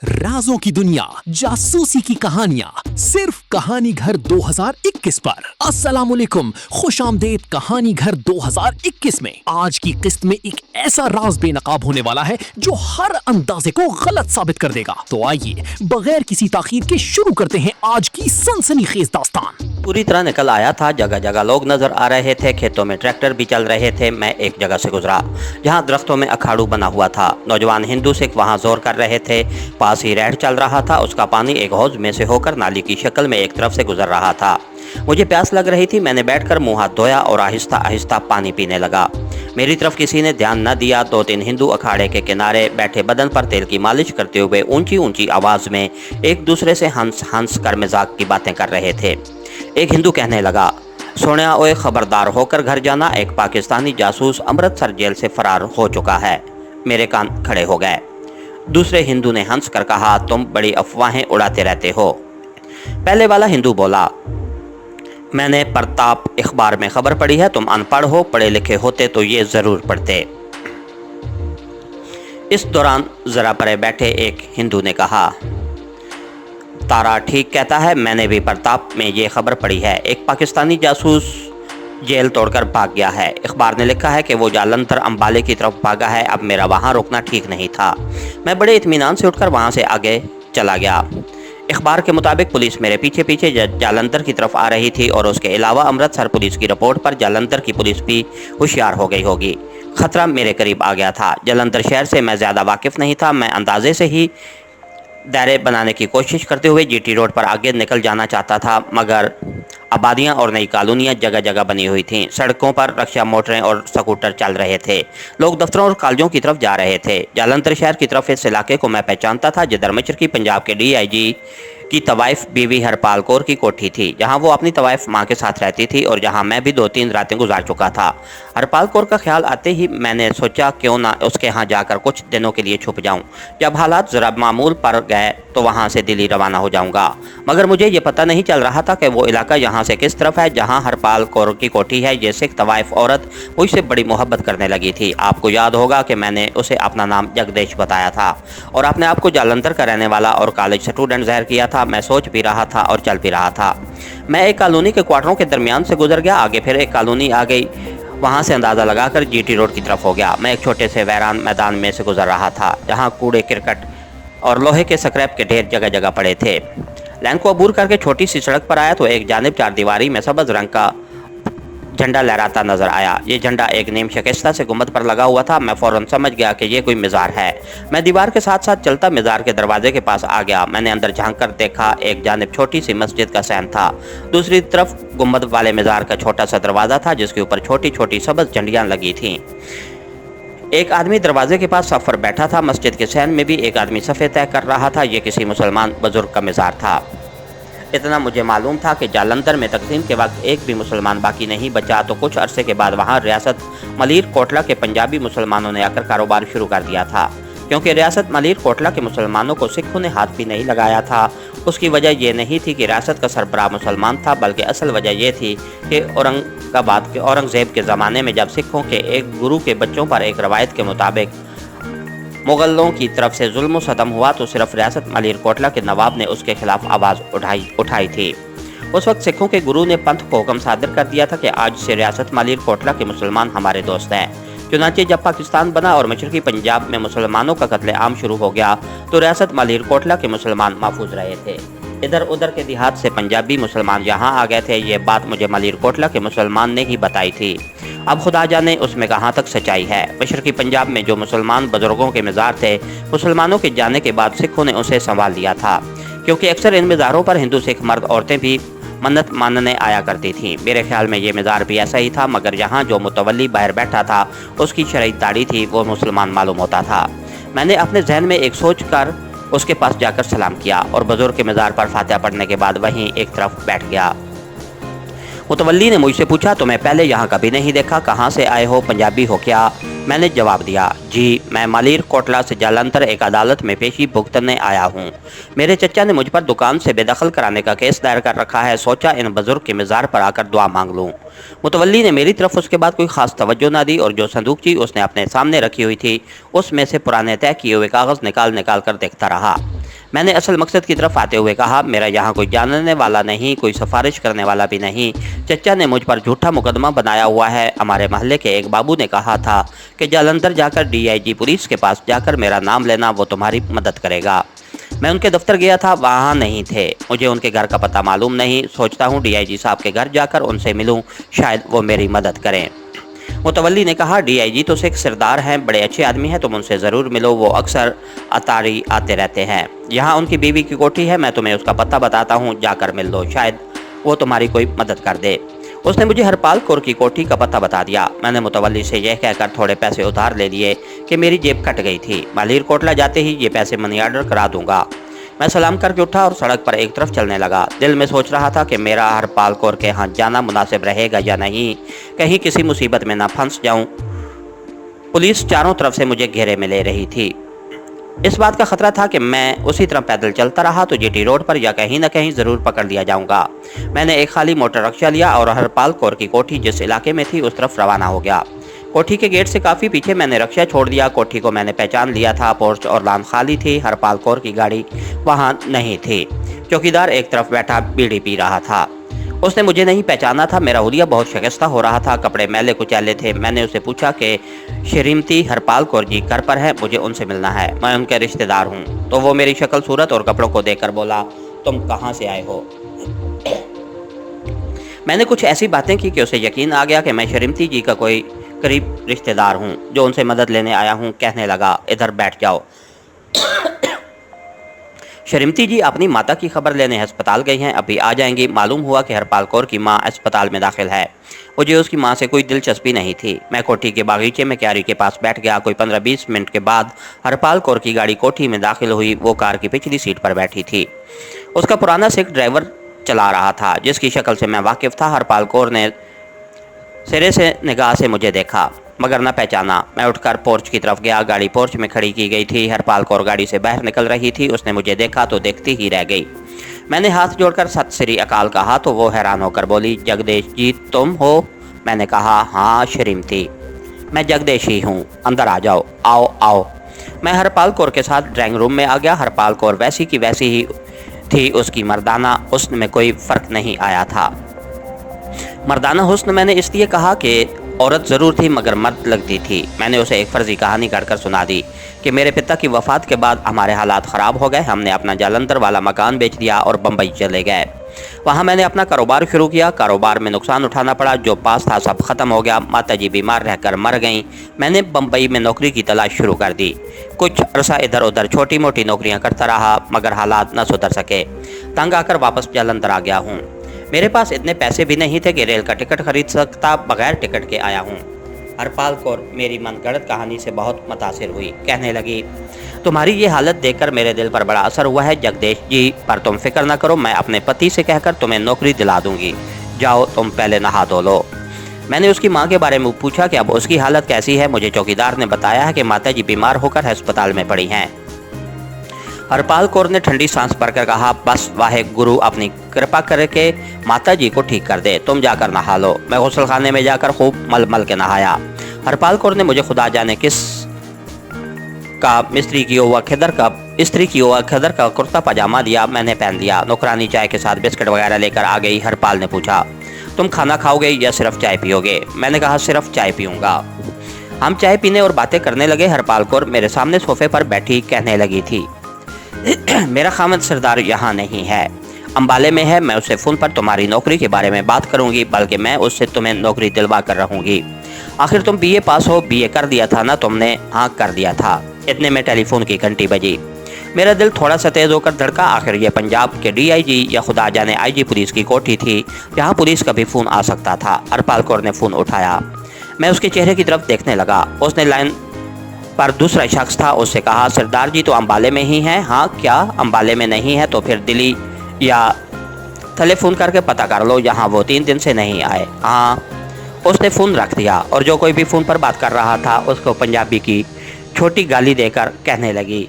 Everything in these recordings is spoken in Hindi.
राजों की दुनिया, जासूसी की कहानियां, सिर्फ कहानी घर 2021 पर। अस्सलामुअलैकुम, खुशामदेद कहानी घर 2021 में। आज की किस्त में एक ऐसा राज बेनकाब होने वाला है जो हर अंदाजे को गलत साबित कर देगा। तो आइए बगैर किसी ताखीर के शुरू करते हैं आज की सनसनीखेज दास्तान। पूरी तरह निकल आया था। जगह जगह लोग नजर आ रहे थे, खेतों में ट्रैक्टर भी चल रहे थे। मैं एक जगह से गुजरा जहां दरख्तों में अखाड़ू बना हुआ था। नौजवान हिंदू सिख वहां जोर कर रहे थे। पास ही रेड़ चल रहा था। उसका पानी एक हौज में से होकर नाली की शक्ल में एक तरफ से गुजर रहा था। मुझे प्यास लग रही थी। मैंने बैठकर मुंह हाथ धोया और आहिस्ता आहिस्ता पानी पीने लगा। मेरी तरफ किसी ने ध्यान न दिया। 2-3 हिंदू अखाड़े के किनारे बैठे बदन पर तेल की मालिश करते हुए ऊंची ऊंची आवाज में एक दूसरे से हंस हंस कर मजाक की बातें कर रहे थे। एक हिंदू कहने लगा, सोनिया ओए, खबरदार होकर घर जाना, एक पाकिस्तानी जासूस अमृतसर जेल से फरार हो चुका है। मेरे कान खड़े हो गए। दूसरे हिंदू ने हंस कर कहा, तुम बड़ी अफवाहें उड़ाते रहते हो। पहले वाला हिंदू बोला, मैंने प्रताप अखबार में खबर पढ़ी है। तुम अनपढ़ हो, पढ़े लिखे होते तो ये जरूर पढ़ते। इस दौरान जरा परे बैठे एक हिंदू ने कहा, तारा ठीक कहता है, मैंने भी प्रताप में ये खबर पढ़ी है। एक पाकिस्तानी जासूस जेल तोड़कर भाग गया है। अखबार ने लिखा है कि वो जालंधर अंबाले की तरफ भागा है। अब मेरा वहाँ रुकना ठीक नहीं था। मैं बड़े इत्मीनान से उठकर वहाँ से आगे चला गया। अखबार के मुताबिक पुलिस मेरे पीछे पीछे जालंधर की तरफ आ रही थी और उसके अलावा अमृतसर पुलिस की रिपोर्ट पर जालंधर की पुलिस भी होशियार हो गई होगी। खतरा मेरे करीब आ गया था। जालंधर शहर से मैं ज़्यादा वाकिफ़ नहीं था। मैं अंदाजे से ही दायरे बनाने की कोशिश करते हुए जीटी रोड पर आगे निकल जाना चाहता था, मगर आबादियां और नई कॉलोनियां जगह जगह बनी हुई थीं। सड़कों पर रिक्शा, मोटरें और स्कूटर चल रहे थे। लोग दफ्तरों और कॉलेजों की तरफ जा रहे थे। जालंधर शहर की तरफ इस इलाके को मैं पहचानता था, जिधर मशरकी पंजाब के DIG की तवाइफ बीवी हरपाल कौर की कोठी थी, जहां वो अपनी तवाइफ माँ के साथ रहती थी और जहां मैं भी 2-3 रातें गुजार चुका था। हरपाल कौर का ख्याल आते ही मैंने सोचा क्यों ना उसके यहाँ जाकर कुछ दिनों के लिए छुप जाऊं। जब हालात ज़रा मामूल पर गए तो वहां से दिल्ली रवाना हो जाऊंगा। मगर मुझे ये पता नहीं चल रहा था कि वो इलाका यहाँ से किस तरफ है जहाँ हरपाल कौर की कोठी है। ये सिख तवाइफ औरत मुझसे बड़ी मोहब्बत करने लगी थी। आपको याद होगा कि मैंने उसे अपना नाम जगदेश बताया था और अपने आप को जालंधर का रहने वाला और कॉलेज स्टूडेंट ज़ाहिर किया था। मैं सोच भी रहा था और चल भी रहा था। मैं एक कॉलोनी के क्वार्टरों के दरमियान से गुजर गया। आगे फिर एक कॉलोनी आ गई। वहाँ से अंदाज़ा लगाकर GT रोड की तरफ हो गया। मैं एक छोटे से वैरान मैदान में से गुजर रहा था, जहाँ कूड़े, क्रिकेट और लोहे के स्क्रैप के ढेर जगह जगह पड़े थे। लाइन को अबूर करके छोटी सी सड़क पर आया तो एक जानिब चारदीवारी में सब्ज़ रंग का झंडा लहराता नजर आया। ये झंडा एक नीम शिकस्ता से गुंबद पर लगा हुआ था। मैं फौरन समझ गया कि ये कोई मज़ार है। मैं दीवार के साथ साथ चलता मज़ार के दरवाजे के पास आ गया। मैंने अंदर झांक कर देखा। एक जानिब छोटी सी मस्जिद का सहन था, दूसरी तरफ गुंबद वाले मज़ार का छोटा सा दरवाज़ा था जिसके ऊपर छोटी छोटी सब्ज़ झंडियाँ लगी थीं। एक आदमी दरवाजे के पास सफ़र बैठा था। मस्जिद के सहन में भी एक आदमी सफ़े तय कर रहा था। ये किसी मुसलमान बुजुर्ग का मज़ार था। इतना मुझे मालूम था कि जालंधर में तकसीम के वक्त एक भी मुसलमान बाकी नहीं बचा। तो कुछ अरसे के बाद वहाँ रियासत मलीर कोटला के पंजाबी मुसलमानों ने आकर कारोबार शुरू कर दिया था। क्योंकि रियासत मलीर कोटला के मुसलमानों को सिखों ने हाथ भी नहीं लगाया था। उसकी वजह यह नहीं थी कि रियासत का सरबराह मुसलमान था, बल्कि असल वजह यह थी कि औरंगाबाद के औरंगज़ेब के ज़माने में जब सिखों के एक गुरु के बच्चों पर एक रवायत के मुताबिक मुग़लों की तरफ से जुल्म सतम हुआ तो सिर्फ रियासत मलीर कोटला के नवाब ने उसके खिलाफ आवाज़ उठाई थी। उस वक्त सिखों के गुरु ने पंथ को हुक्म सादर कर दिया था कि आज से रियासत मलीर कोटला के मुसलमान हमारे दोस्त हैं। चुनांचे जब पाकिस्तान बना और मशरकी पंजाब में मुसलमानों का कत्लेआम शुरू हो गया तो रियासत मलीर कोटला के मुसलमान महफूज रहे थे। इधर उधर के देहात से पंजाबी मुसलमान यहाँ आ गए थे। ये बात मुझे मलीर कोटला के मुसलमान ने ही बताई थी। अब खुदा जाने उसमें कहाँ तक सच्चाई है। मशरकी पंजाब में जो मुसलमान बुजुर्गों के मज़ार थे, मुसलमानों के जाने के बाद सिखों ने उसे संभाल लिया था, क्योंकि अक्सर इन मज़ारों पर हिंदू सिख मर्द औरतें भी मन्नत मानने आया करती थीं। मेरे ख्याल में ये मज़ार भी ऐसा ही था, मगर यहाँ जो मुतवल्ली बाहर बैठा था उसकी शरई दाढ़ी थी, वो मुसलमान मालूम होता था। मैंने अपने जहन में एक सोच कर उसके पास जाकर सलाम किया और बुजुर्ग के मज़ार पर फातिहा पढ़ने के बाद वहीं एक तरफ बैठ गया। मुतवल्ली ने मुझसे पूछा, तुम्हें पहले यहाँ कभी नहीं देखा, कहाँ से आए हो, पंजाबी हो क्या? मैंने जवाब दिया, जी मैं मलीर कोटला से जालंधर एक अदालत में पेशी भुगतने आया हूँ। मेरे चचा ने मुझ पर दुकान से बेदखल कराने का केस दायर कर रखा है। सोचा इन बुजुर्ग के मज़ार पर आकर दुआ मांग लूँ। मुतवल्ली ने मेरी तरफ उसके बाद कोई ख़ास तवज्जो ना दी और जो संदूकची उसने अपने सामने रखी हुई थी उसमें से पुराने तय किए हुए कागज़ निकाल कर देखता रहा। मैंने असल मकसद की तरफ आते हुए कहा, मेरा यहाँ कोई जानने वाला नहीं, कोई सिफारिश करने वाला भी नहीं। चचा ने मुझ पर झूठा मुकदमा बनाया हुआ है। हमारे मोहल्ले के एक बाबू ने कहा था कि जालंधर जाकर डीआईजी पुलिस के पास जाकर मेरा नाम लेना, वो तुम्हारी मदद करेगा। मैं उनके दफ्तर गया था, वहाँ नहीं थे। मुझे उनके घर का पता मालूम नहीं। सोचता हूँ डीआईजी साहब के घर जाकर उनसे मिलूँ, शायद वो मेरी मदद करें। मुतवल्ली ने कहा, डीआईजी तो सिख सरदार हैं, बड़े अच्छे आदमी हैं, तुम उनसे ज़रूर मिलो, वो अक्सर अतारी आते रहते हैं। यहाँ उनकी बीवी की कोठी है, मैं तुम्हें उसका पता बताता हूँ, जाकर मिल लो, शायद वो तुम्हारी कोई मदद कर दे। उसने मुझे हरपाल कौर की कोठी का पता बता दिया। मैंने मुतवल्ली से यह कहकर थोड़े पैसे उधार ले लिए कि मेरी जेब कट गई थी। मालीर कोटला जाते ही ये पैसे मनी ऑर्डर करा दूंगा। मैं सलाम करके उठा और सड़क पर एक तरफ चलने लगा। दिल में सोच रहा था कि मेरा हरपाल कौर के यहाँ जाना मुनासिब रहेगा या नहीं, कहीं किसी मुसीबत में ना फंस जाऊं। पुलिस चारों तरफ से मुझे घेरे में ले रही थी। इस बात का खतरा था कि मैं उसी तरह पैदल चलता रहा तो जीटी रोड पर या कहीं न कहीं ज़रूर पकड़ लिया जाऊंगा। मैंने एक खाली मोटर रिक्शा लिया और हरपाल कौर की कोठी जिस इलाके में थी उस तरफ रवाना हो गया। कोठी के गेट से काफ़ी पीछे मैंने रिक्शा छोड़ दिया। कोठी को मैंने पहचान लिया था, पोर्च और लान खाली थी। हरपाल कौर की गाड़ी वहाँ नहीं थी। चौकीदार एक तरफ बैठा बीड़ी पी रहा था। उसने मुझे नहीं पहचाना था। मेरा हुलिया बहुत शिकस्ता हो रहा था, कपड़े मैले कुचैले थे। मैंने उसे पूछा कि श्रीमती हरपाल कौर जी घर पर है, मुझे उनसे मिलना है, मैं उनके रिश्तेदार हूँ। तो वो मेरी शक्ल सूरत और कपड़ों को देखकर बोला, तुम कहाँ से आए हो? मैंने कुछ ऐसी बातें की कि उसे यकीन आ गया कि मैं श्रीमती जी का कोई करीब रिश्तेदार हूँ जो उनसे मदद लेने आया हूँ। कहने लगा, इधर बैठ जाओ। श्रीमती जी अपनी माता की खबर लेने अस्पताल गई हैं, अभी आ जाएंगी। मालूम हुआ कि हरपाल कौर की माँ अस्पताल में दाखिल है। मुझे उसकी माँ से कोई दिलचस्पी नहीं थी। मैं कोठी के बागीचे में क्यारी के पास बैठ गया। कोई 15-20 मिनट के बाद हरपाल कौर की गाड़ी कोठी में दाखिल हुई। वो कार की पिछली सीट पर बैठी थी। उसका पुराना सिख ड्राइवर चला रहा था, जिसकी शक्ल से मैं वाकिफ था। हरपाल कौर ने सिरे से निगाह से मुझे देखा मगर न पहचाना। मैं उठकर पोर्च की तरफ गया। गाड़ी पोर्च में खड़ी की गई थी। हरपाल कौर गाड़ी से बाहर निकल रही थी। उसने मुझे देखा तो देखती ही रह गई। मैंने हाथ जोड़कर सत श्री अकाल कहा तो वो हैरान होकर बोली, जगदेश जी तुम हो? मैंने कहा, हाँ श्रीमती, मैं जगदेश ही हूँ, अंदर आ जाओ। आओ आओ। मैं हरपाल कौर के साथ ड्राइंग रूम में आ गया। हरपाल कौर वैसी की वैसी ही थी। उसकी मर्दाना हुस्न में कोई फ़र्क नहीं आया था। मर्दाना हुस्न मैंने इसलिए कहा कि औरत ज़रूर थी मगर मर्द लगती थी। मैंने उसे एक फर्जी कहानी काटकर सुना दी कि मेरे पिता की वफ़ात के बाद हमारे हालात ख़राब हो गए। हमने अपना जालंधर वाला मकान बेच दिया और बम्बई चले गए। वहाँ मैंने अपना कारोबार शुरू किया। कारोबार में नुकसान उठाना पड़ा। जो पास था सब ख़त्म हो गया। माताजी बीमार रहकर मर गईं। मैंने बम्बई में नौकरी की तलाश शुरू कर दी। कुछ अरसा इधर उधर छोटी मोटी नौकरियाँ करता रहा मगर हालात न सुधर सके। तंग आकर वापस जालंधर आ गया हूँ। मेरे पास इतने पैसे भी नहीं थे कि रेल का टिकट खरीद सकता। बगैर टिकट के आया हूँ। हरपाल कौर मेरी मनगढ़ंत कहानी से बहुत मुतासिर हुई। कहने लगी, तुम्हारी ये हालत देखकर मेरे दिल पर बड़ा असर हुआ है जगदेश जी, पर तुम फिक्र न करो, मैं अपने पति से कहकर तुम्हें नौकरी दिला दूंगी। जाओ तुम पहले नहा धो लो। मैंने उसकी माँ के बारे में पूछा कि अब उसकी हालत कैसी है। मुझे चौकीदार ने बताया है कि माताजी बीमार होकर अस्पताल में पड़ी हैं। हरपाल कौर ने ठंडी सांस भरकर कहा, बस वाहे गुरु अपनी कृपा करके माताजी को ठीक कर दे, तुम जाकर नहा लो। मैं गुस्ल खाने में जाकर खूब मल मल के नहाया। हरपाल कौर ने मुझे खुदा जाने किस का इस्त्री किया हुआ खदर का कुर्ता पजामा दिया। मैंने पहन लिया। नौकरानी चाय के साथ बिस्किट वगैरह लेकर आ गई। हरपाल ने पूछा, तुम खाना खाओगे या सिर्फ चाय पियोगे? मैंने कहा, सिर्फ चाय पीऊँगा। हम चाय पीने और बातें करने लगे। हरपाल कौर मेरे सामने सोफे पर बैठी कहने लगी थी, मेरा खामद सरदार यहाँ नहीं है, अम्बाले में है। मैं उससे फ़ोन पर तुम्हारी नौकरी के बारे में बात करूँगी, बल्कि मैं उससे तुम्हें नौकरी दिलवा कर रहूँगी। आखिर तुम बीए पास हो, बीए कर दिया था ना तुमने? हाँ कर दिया था। इतने में टेलीफोन की घंटी बजी। मेरा दिल थोड़ा सा तेज़ होकर धड़का। आखिर ये पंजाब के डीआईजी या खुदा जाने आईजी पुलिस की कोठी थी, जहाँ पुलिस का भी फ़ोन आ सकता था। हरपाल कौर ने फ़ोन उठाया। मैं उसके चेहरे की तरफ देखने लगा। उसने लाइन पर दूसरा शख्स था। उससे कहा, सरदार जी तो अम्बाले में ही हैं। हाँ क्या अम्बाले में नहीं है तो फिर दिल्ली या थले फ़ोन करके पता कर लो, यहाँ वो 3 दिन से नहीं आए। हाँ। उसने फ़ोन रख दिया और जो कोई भी फ़ोन पर बात कर रहा था उसको पंजाबी की छोटी गाली देकर कहने लगी,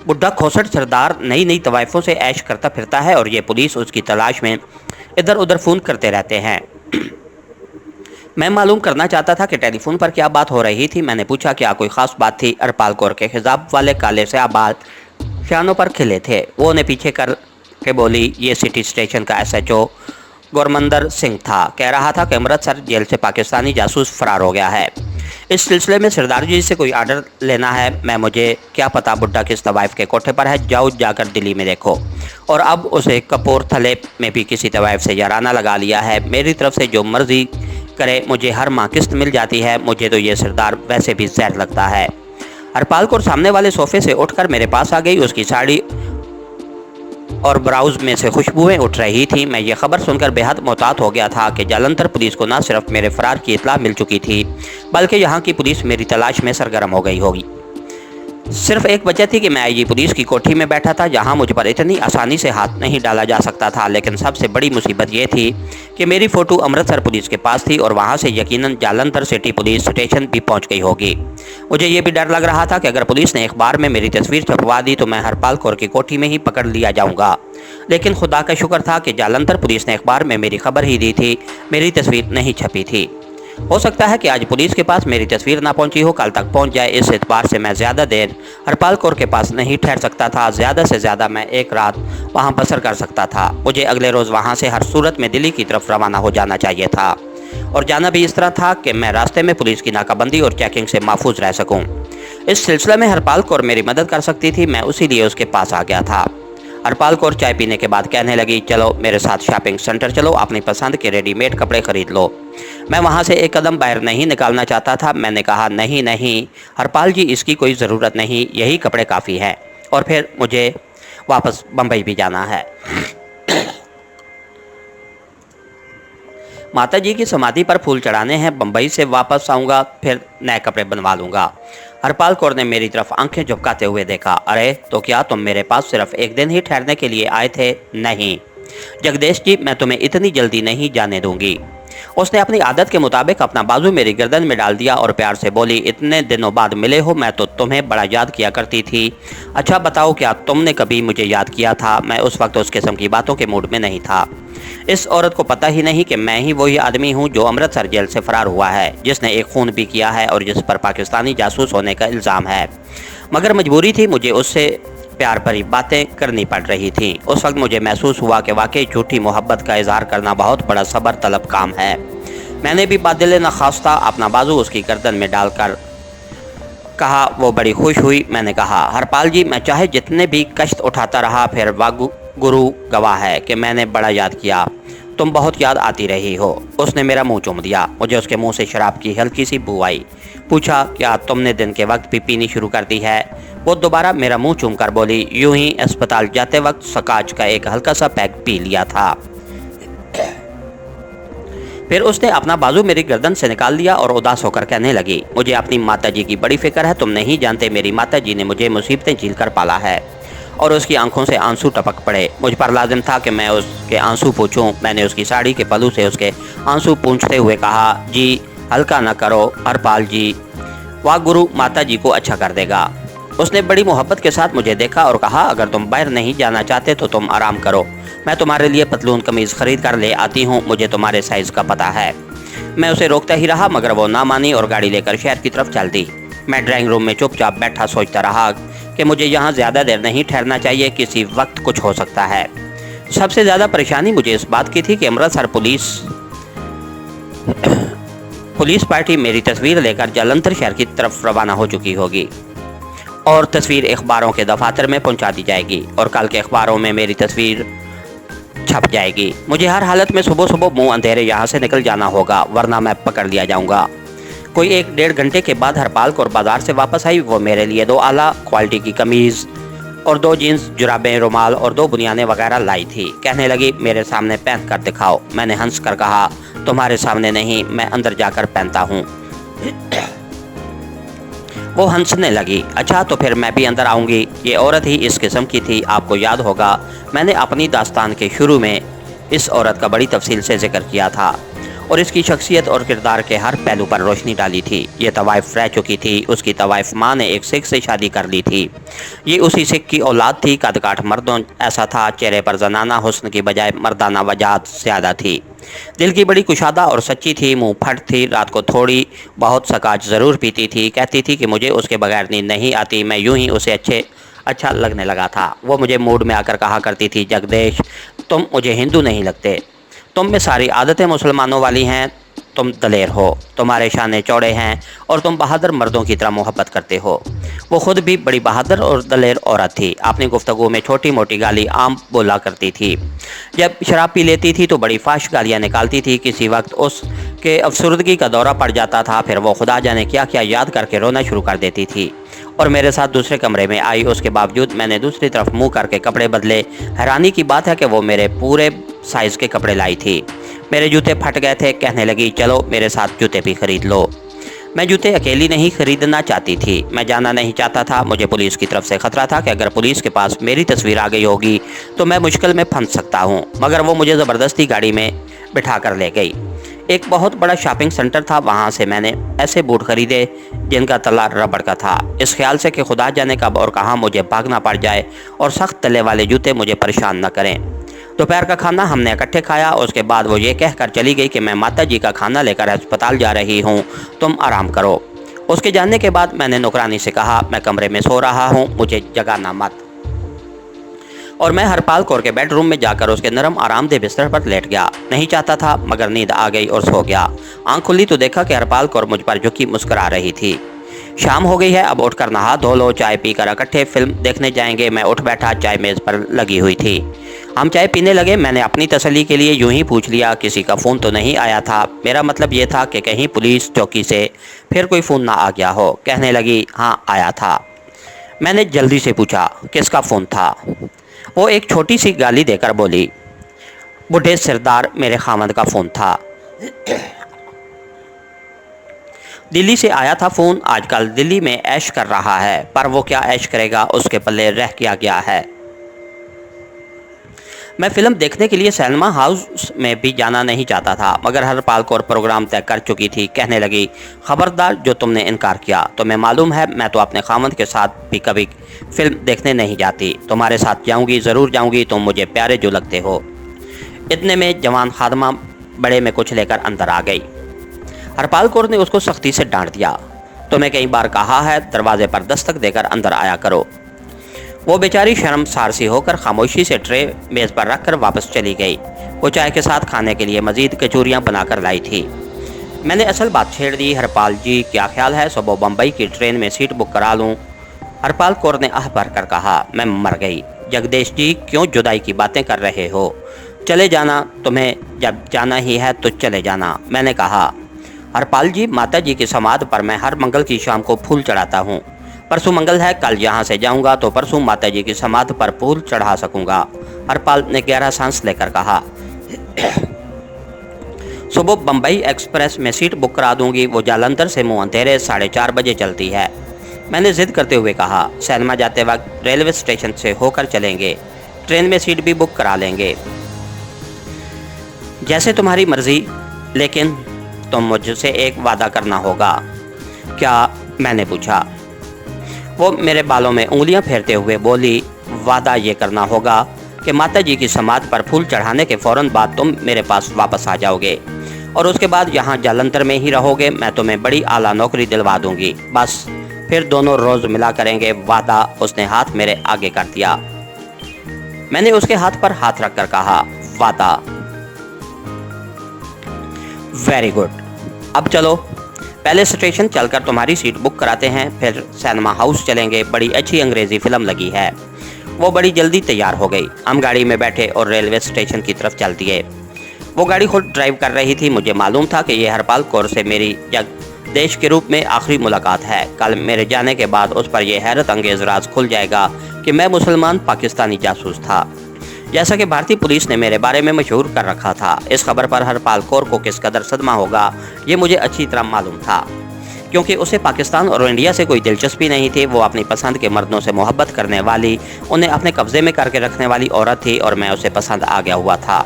बुढ़ा खोसट सरदार नई नई तवाइफों से ऐश करता फिरता है और ये पुलिस उसकी तलाश में इधर उधर फ़ोन करते रहते हैं। मैं मालूम करना चाहता था कि टेलीफोन पर क्या बात हो रही थी। मैंने पूछा क्या कोई ख़ास बात थी। हरपाल कौर के हिजाब वाले काले से बाल शानों पर खिले थे। वो ने पीछे कर के बोली, ये सिटी स्टेशन का SHO गुरमंदर सिंह था। कह रहा था कि अमृतसर जेल से पाकिस्तानी जासूस फरार हो गया है। इस सिलसिले में सरदार जी से कोई आर्डर लेना है। मुझे क्या पता बुड्ढा किस तवाइफ के कोठे पर है। जाओ जाकर दिल्ली में देखो। और अब उसे कपूरथले में भी किसी तवाइफ से याराना लगा लिया है। मेरी तरफ से जो मर्जी करे, मुझे हर माह किस्त मिल जाती है। मुझे तो ये सरदार वैसे भी जहर लगता है। हरपाल कौर सामने वाले सोफे से उठकर मेरे पास आ गई। उसकी साड़ी और ब्राउज में से खुशबुएं उठ रही थी। मैं ये खबर सुनकर बेहद मोहतात हो गया था कि जालंधर पुलिस को न सिर्फ मेरे फरार की इत्तला मिल चुकी थी, बल्कि यहाँ की पुलिस मेरी तलाश में सरगर्म हो गई होगी। सिर्फ एक वजह थी कि मैं IG पुलिस की कोठी में बैठा था, जहाँ मुझ पर इतनी आसानी से हाथ नहीं डाला जा सकता था। लेकिन सबसे बड़ी मुसीबत ये थी कि मेरी फ़ोटो अमृतसर पुलिस के पास थी और वहाँ से यकीनन जालंधर सिटी पुलिस स्टेशन भी पहुँच गई होगी। मुझे ये भी डर लग रहा था कि अगर पुलिस ने अखबार में मेरी तस्वीर छपवा दी तो मैं हरपाल कौर की कोठी में ही पकड़ लिया जाऊँगा। लेकिन खुदा का शुक्र था कि जालंधर पुलिस ने अखबार में मेरी खबर ही दी थी, मेरी तस्वीर नहीं छपी थी। हो सकता है कि आज पुलिस के पास मेरी तस्वीर ना पहुंची हो, कल तक पहुंच जाए। इस एतबार से मैं ज़्यादा देर हरपाल कौर के पास नहीं ठहर सकता था। ज़्यादा से ज़्यादा मैं एक रात वहां बसर कर सकता था। मुझे अगले रोज़ वहां से हर सूरत में दिल्ली की तरफ रवाना हो जाना चाहिए था, और जाना भी इस तरह था कि मैं रास्ते में पुलिस की नाकाबंदी और चेकिंग से महफूज रह सकूँ। इस सिलसिले में हरपाल कौर मेरी मदद कर सकती थी। मैं उसी लिए उसके पास आ गया था। हरपाल कौर चाय पीने के बाद कहने लगी, चलो मेरे साथ शॉपिंग सेंटर चलो, अपनी पसंद के रेडीमेड कपड़े खरीद लो। मैं वहाँ से एक कदम बाहर नहीं निकालना चाहता था। मैंने कहा, नहीं नहीं हरपाल जी, इसकी कोई ज़रूरत नहीं, यही कपड़े काफ़ी हैं, और फिर मुझे वापस बम्बई भी जाना है। माता जी की समाधि पर फूल चढ़ाने हैं। बम्बई से वापस आऊँगा, फिर नए कपड़े बनवा लूँगा। हरपाल कौर ने मेरी तरफ आंखें झपकाते हुए देखा। अरे तो क्या तुम मेरे पास सिर्फ एक दिन ही ठहरने के लिए आए थे? नहीं जगदीश जी, मैं तुम्हें इतनी जल्दी नहीं जाने दूंगी। उसने अपनी आदत के मुताबिक अपना बाजू मेरी गर्दन में डाल दिया और प्यार से बोली, इतने दिनों बाद मिले हो, मैं तो तुम्हें बड़ा याद किया करती थी। अच्छा बताओ, क्या तुमने कभी मुझे याद किया था? मैं उस वक्त उस किस्म की बातों के मूड में नहीं था। इस औरत को पता ही नहीं कि मैं ही वही आदमी हूँ जो अमृतसर जेल से फरार हुआ है, जिसने एक खून भी किया है और जिस पर पाकिस्तानी जासूस होने का इल्ज़ाम है। मगर मजबूरी थी, मुझे उससे प्यार भरी बातें करनी पड़ रही थी। उस वक्त मुझे महसूस हुआ कि वाकई झूठी मोहब्बत का इजहार करना बहुत बड़ा सब्र तलब काम है। मैंने भी बादिल नखास्ता अपना बाजू उसकी गर्दन में डालकर कहा। वो बड़ी खुश हुई। मैंने कहा, हरपाल जी, मैं चाहे जितने भी कष्ट उठाता रहा, फिर वागु गुरु गवाह है कि मैंने बड़ा याद किया। तुम बहुत याद आती रही हो। उसने मेरा मुंह चूम दिया। मुझे उसके मुंह से शराब की हल्की सी बू आई। पूछा, क्या तुमने दिन के वक्त भी पीनी शुरू कर दी है? वो दोबारा मेरा मुंह चूम कर बोली, यूं ही अस्पताल जाते वक्त सकाच का एक हल्का सा पैक पी लिया था। फिर उसने अपना बाजू मेरी गर्दन से निकाल लिया और उदास होकर कहने लगी, मुझे अपनी माताजी की बड़ी फिक्र है। तुम नहीं जानते, मेरी माताजी ने मुझे मुसीबतें झेल कर पाला है। और उसकी आंखों से आंसू टपक पड़े। मुझ पर लाजिम था कि मैं उसके आंसू पूछूं। मैंने उसकी साड़ी के पल्लू से उसके आंसू पूंछते हुए कहा, जी हल्का न करो हरपाल जी, वाह गुरु माता जी को अच्छा कर देगा। उसने बड़ी मोहब्बत के साथ मुझे देखा और कहा, अगर तुम बाहर नहीं जाना चाहते तो तुम आराम करो, मैं तुम्हारे लिए पतलून कमीज़ खरीद कर ले आती हूँ, मुझे तुम्हारे साइज़ का पता है। मैं उसे रोकता ही रहा, मगर वो ना मानी और गाड़ी लेकर शहर की तरफ चल दी। मैं ड्राइंग रूम में चुपचाप बैठा सोचता रहा कि मुझे यहाँ ज़्यादा देर नहीं ठहरना चाहिए, किसी वक्त कुछ हो सकता है। सबसे ज़्यादा परेशानी मुझे इस बात की थी कि अमृतसर पुलिस पार्टी मेरी तस्वीर लेकर जालंधर शहर की तरफ रवाना हो चुकी होगी और तस्वीर अखबारों के दफातर में पहुंचा दी जाएगी और कल के अखबारों में मेरी तस्वीर छप जाएगी। मुझे हर हालत में सुबह सुबह मुंह अंधेरे यहाँ से निकल जाना होगा, वरना मैं पकड़ लिया जाऊँगा। कोई 1-1.5 घंटे के बाद हरपाल कौर बाजार से वापस आई। वो मेरे लिए 2 आला क्वालिटी की कमीज़ और 2 जीन्स, जुराबें, रुमाल और 2 बुनियानें वगैरह लाई थी। कहने लगी, मेरे सामने पहन कर दिखाओ। मैंने हंस कर कहा, तुम्हारे सामने नहीं, मैं अंदर जाकर पहनता हूँ। वो हंसने लगी। अच्छा तो फिर मैं भी अंदर आऊँगी। ये औरत ही इस किस्म की थी। आपको याद होगा, मैंने अपनी दास्तान के शुरू में इस औरत का बड़ी तफसील से जिक्र किया था। और इसकी शख्सियत और किरदार के हर पहलू पर रोशनी डाली थी। ये तवाइफ रह चुकी थी, उसकी तवाइफ माँ ने एक सिख से शादी कर ली थी। ये उसी सिख की औलाद थी। कदकाठ मर्दों ऐसा था, चेहरे पर जनाना हुस्न की बजाय मर्दाना वजाहत ज़्यादा थी। दिल की बड़ी कुशादा और सच्ची थी, मुंह फट थी, रात को थोड़ी बहुत सकाच ज़रूर पीती थी। कहती थी कि मुझे उसके बगैर नींद नहीं आती। मैं यूं ही उसे अच्छा लगने लगा था। वो मुझे मूड में आकर कहा करती थी, जगदेश तुम मुझे हिंदू नहीं लगते, तुम में सारी आदतें मुसलमानों वाली हैं, तुम दलेर हो, तुम्हारे शाने चौड़े हैं और तुम बहादुर मर्दों की तरह मोहब्बत करते हो। वो खुद भी बड़ी बहादुर और दलेर औरत थी। अपनी गुफ्तगू में छोटी मोटी गाली आम बोला करती थी। जब शराब पी लेती थी तो बड़ी फाश गालियाँ निकालती थी। किसी वक्त उसके अफसरदगी का दौरा पड़ जाता था, फिर वो खुदा जाने क्या क्या याद करके रोना शुरू कर देती थी और मेरे साथ दूसरे कमरे में आई। उसके बावजूद मैंने दूसरी तरफ मुंह करके कपड़े बदले। हैरानी की बात है कि वो मेरे पूरे साइज़ के कपड़े लाई थी। मेरे जूते फट गए थे। कहने लगी, चलो मेरे साथ जूते भी खरीद लो। मैं जूते अकेली नहीं खरीदना चाहती थी। मैं जाना नहीं चाहता था। मुझे पुलिस की तरफ से ख़तरा था कि अगर पुलिस के पास मेरी तस्वीर आ गई होगी तो मैं मुश्किल में फंस सकता हूँ। मगर वो मुझे ज़बरदस्ती गाड़ी में बिठा कर ले गई। एक बहुत बड़ा शॉपिंग सेंटर था, वहाँ से मैंने ऐसे बूट खरीदे जिनका तला रबड़ का था, इस ख्याल से कि खुदा जाने कब और कहाँ मुझे भागना पड़ जाए और सख्त तले वाले जूते मुझे परेशान न करें। दोपहर का खाना हमने इकट्ठे खाया। उसके बाद वो ये कहकर चली गई कि मैं माता जी का खाना लेकर अस्पताल जा रही हूँ, तुम आराम करो। उसके जाने के बाद मैंने नौकरानी से कहा, मैं कमरे में सो रहा हूँ, मुझे जगाना मत। और मैं हरपाल कौर के बेडरूम में जाकर उसके नरम आरामदेह बिस्तर पर लेट गया। नहीं चाहता था मगर नींद आ गई और सो गया। आंख खुली तो देखा कि हरपाल कौर मुझ पर झुकी मुस्कुरा रही थी। शाम हो गई है, अब उठकर नहा धो लो, चाय पीकर इकट्ठे फिल्म देखने जाएंगे। मैं उठ बैठा, चाय मेज़ पर लगी हुई थी। हम चाय पीने लगे। मैंने अपनी तसल्ली के लिए यूं ही पूछ लिया, किसी का फ़ोन तो नहीं आया था। मेरा मतलब ये था कि कहीं पुलिस चौकी से फिर कोई फ़ोन ना आ गया हो। कहने लगी, हाँ आया था। मैंने जल्दी से पूछा, किसका फ़ोन था? वो एक छोटी सी गाली देकर बोली, बूढ़े सरदार मेरे खामद का फ़ोन था। दिल्ली से आया था फ़ोन। आजकल दिल्ली में ऐश कर रहा है, पर वो क्या ऐश करेगा, उसके पल्ले रह गया है। मैं फ़िल्म देखने के लिए सिनेमा हाउस में भी जाना नहीं चाहता था, मगर हरपाल कौर प्रोग्राम तय कर चुकी थी। कहने लगी, ख़बरदार जो तुमने इनकार किया। तुम्हें मालूम है मैं तो अपने खामद के साथ भी कभी फ़िल्म देखने नहीं जाती। तुम्हारे साथ जाऊंगी, ज़रूर जाऊंगी, तुम मुझे प्यारे जो लगते हो। इतने में जवान खादमा बड़े में कुछ लेकर अंदर आ गई। हरपाल कौर ने उसको सख्ती से डांट दिया, तुम्हें कई बार कहा है दरवाजे पर दस्तक देकर अंदर आया करो। वो बेचारी शर्मसार सी होकर खामोशी से ट्रे मेज़ पर रखकर वापस चली गई। वो चाय के साथ खाने के लिए मज़ीद कचौरियाँ बनाकर लाई थी। मैंने असल बात छेड़ दी, हरपाल जी क्या ख्याल है सुबह बम्बई की ट्रेन में सीट बुक करा लूँ? हरपाल कौर ने आह भर कर कहा, मैं मर गई। जगदेश जी क्यों जुदाई की बातें कर रहे हो? चले जाना, तुम्हें जब जाना ही है तो चले जाना। मैंने कहा, हरपाल जी माता जी की समाध पर मैं हर मंगल की शाम को फूल चढ़ाता हूँ। परसों मंगल है, कल यहाँ से जाऊँगा तो परसों माता जी की समाध पर फूल चढ़ा सकूँगा। हरपाल ने गहरा सांस लेकर कहा, सुबह बम्बई एक्सप्रेस में सीट बुक करा दूँगी। वो जालंधर से मुँह अंधेरे 4:30 बजे चलती है। मैंने ज़िद करते हुए कहा, सिनेमा जाते वक्त रेलवे स्टेशन से होकर चलेंगे, ट्रेन में सीट भी बुक करा लेंगे। जैसे तुम्हारी मर्ज़ी, लेकिन तुम मुझसे एक वादा करना होगा। क्या? मैंने पूछा। वो मेरे बालों में उंगलियां फेरते हुए बोली, वादा ये करना होगा कि माता जी की समाध पर फूल चढ़ाने के फ़ौरन बाद तुम मेरे पास वापस आ जाओगे और उसके बाद यहाँ जालंधर में ही रहोगे। मैं तुम्हें बड़ी आला नौकरी दिलवा दूँगी, बस फिर दोनों रोज़ मिला करेंगे, वादा। उसने हाथ मेरे आगे कर दिया। मैंने उसके हाथ पर हाथ रखकर कहा, वादा। वेरी गुड, अब चलो पहले स्टेशन चलकर तुम्हारी सीट बुक कराते हैं, फिर सिनेमा हाउस चलेंगे, बड़ी अच्छी अंग्रेज़ी फ़िल्म लगी है। वो बड़ी जल्दी तैयार हो गई। हम गाड़ी में बैठे और रेलवे स्टेशन की तरफ चल दिए। वो गाड़ी खुद ड्राइव कर रही थी। मुझे मालूम था कि यह हरपाल कौर से मेरी जगदेश के रूप में आखिरी मुलाकात है। कल मेरे जाने के बाद उस पर यह हैरत अंगेज़ राज खुल जाएगा कि मैं मुसलमान पाकिस्तानी जासूस था, जैसा कि भारतीय पुलिस ने मेरे बारे में मशहूर कर रखा था। इस खबर पर हरपाल कौर को किस कदर सदमा होगा ये मुझे अच्छी तरह मालूम था, क्योंकि उसे पाकिस्तान और इंडिया से कोई दिलचस्पी नहीं थी। वो अपनी पसंद के मर्दों से मोहब्बत करने वाली, उन्हें अपने कब्ज़े में करके रखने वाली औरत थी और मैं उसे पसंद आ गया हुआ था।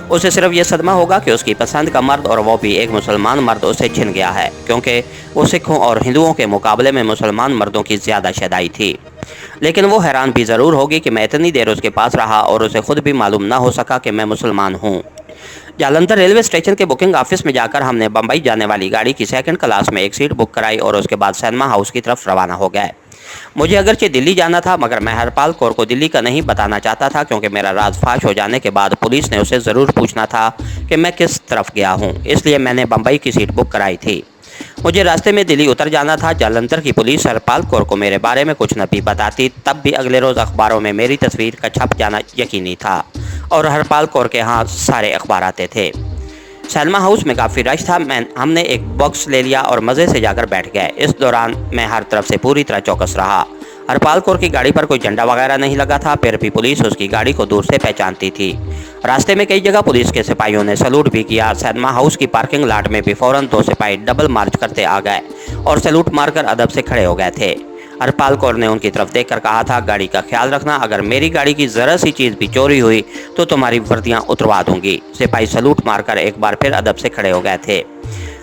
उसे सिर्फ ये सदमा होगा कि उसकी पसंद का मर्द, और वो भी एक मुसलमान मर्द, उसे छिन गया है, क्योंकि वो सिखों और हिंदुओं के मुकाबले में मुसलमान मर्दों की ज़्यादा शदाई थी। लेकिन वो हैरान भी ज़रूर होगी कि मैं इतनी देर उसके पास रहा और उसे खुद भी मालूम ना हो सका कि मैं मुसलमान हूँ। जालंधर रेलवे स्टेशन के बुकिंग ऑफिस में जाकर हमने बम्बई जाने वाली गाड़ी की सेकंड क्लास में एक सीट बुक कराई और उसके बाद सिनेमा हाउस की तरफ रवाना हो गए। मुझे अगरचे दिल्ली जाना था, मगर मैं हरपाल कौर को दिल्ली का नहीं बताना चाहता था, क्योंकि मेरा राज फाश हो जाने के बाद पुलिस ने उसे ज़रूर पूछना था कि मैं किस तरफ गया हूँ। इसलिए मैंने बम्बई की सीट बुक कराई थी। मुझे रास्ते में दिल्ली उतर जाना था। जालंधर की पुलिस हरपाल कौर को मेरे बारे में कुछ न भी बताती, तब भी अगले रोज़ अखबारों में मेरी तस्वीर का छप जाना यकीनी था और हरपाल कौर के यहाँ सारे अखबार आते थे। सिनेमा हाउस में काफ़ी रश था। हमने एक बॉक्स ले लिया और मज़े से जाकर बैठ गए। इस दौरान मैं हर तरफ से पूरी तरह चौकस रहा। हरपाल कौर की गाड़ी पर कोई झंडा वगैरह नहीं लगा था, फिर भी पुलिस उसकी गाड़ी को दूर से पहचानती थी। रास्ते में कई जगह पुलिस के सिपाहियों ने सैल्यूट भी किया। सिनेमा हाउस की पार्किंग लॉट में भी फ़ौरन 2 सिपाही डबल मार्च करते आ गए और सैल्यूट मारकर अदब से खड़े हो गए थे। हरपाल कौर ने उनकी तरफ देखकर कहा था, गाड़ी का ख्याल रखना, अगर मेरी गाड़ी की ज़रा सी चीज़ भी चोरी हुई तो तुम्हारी वर्दियाँ उतरवा दूंगी। सिपाही सैल्यूट मारकर एक बार फिर अदब से खड़े हो गए थे।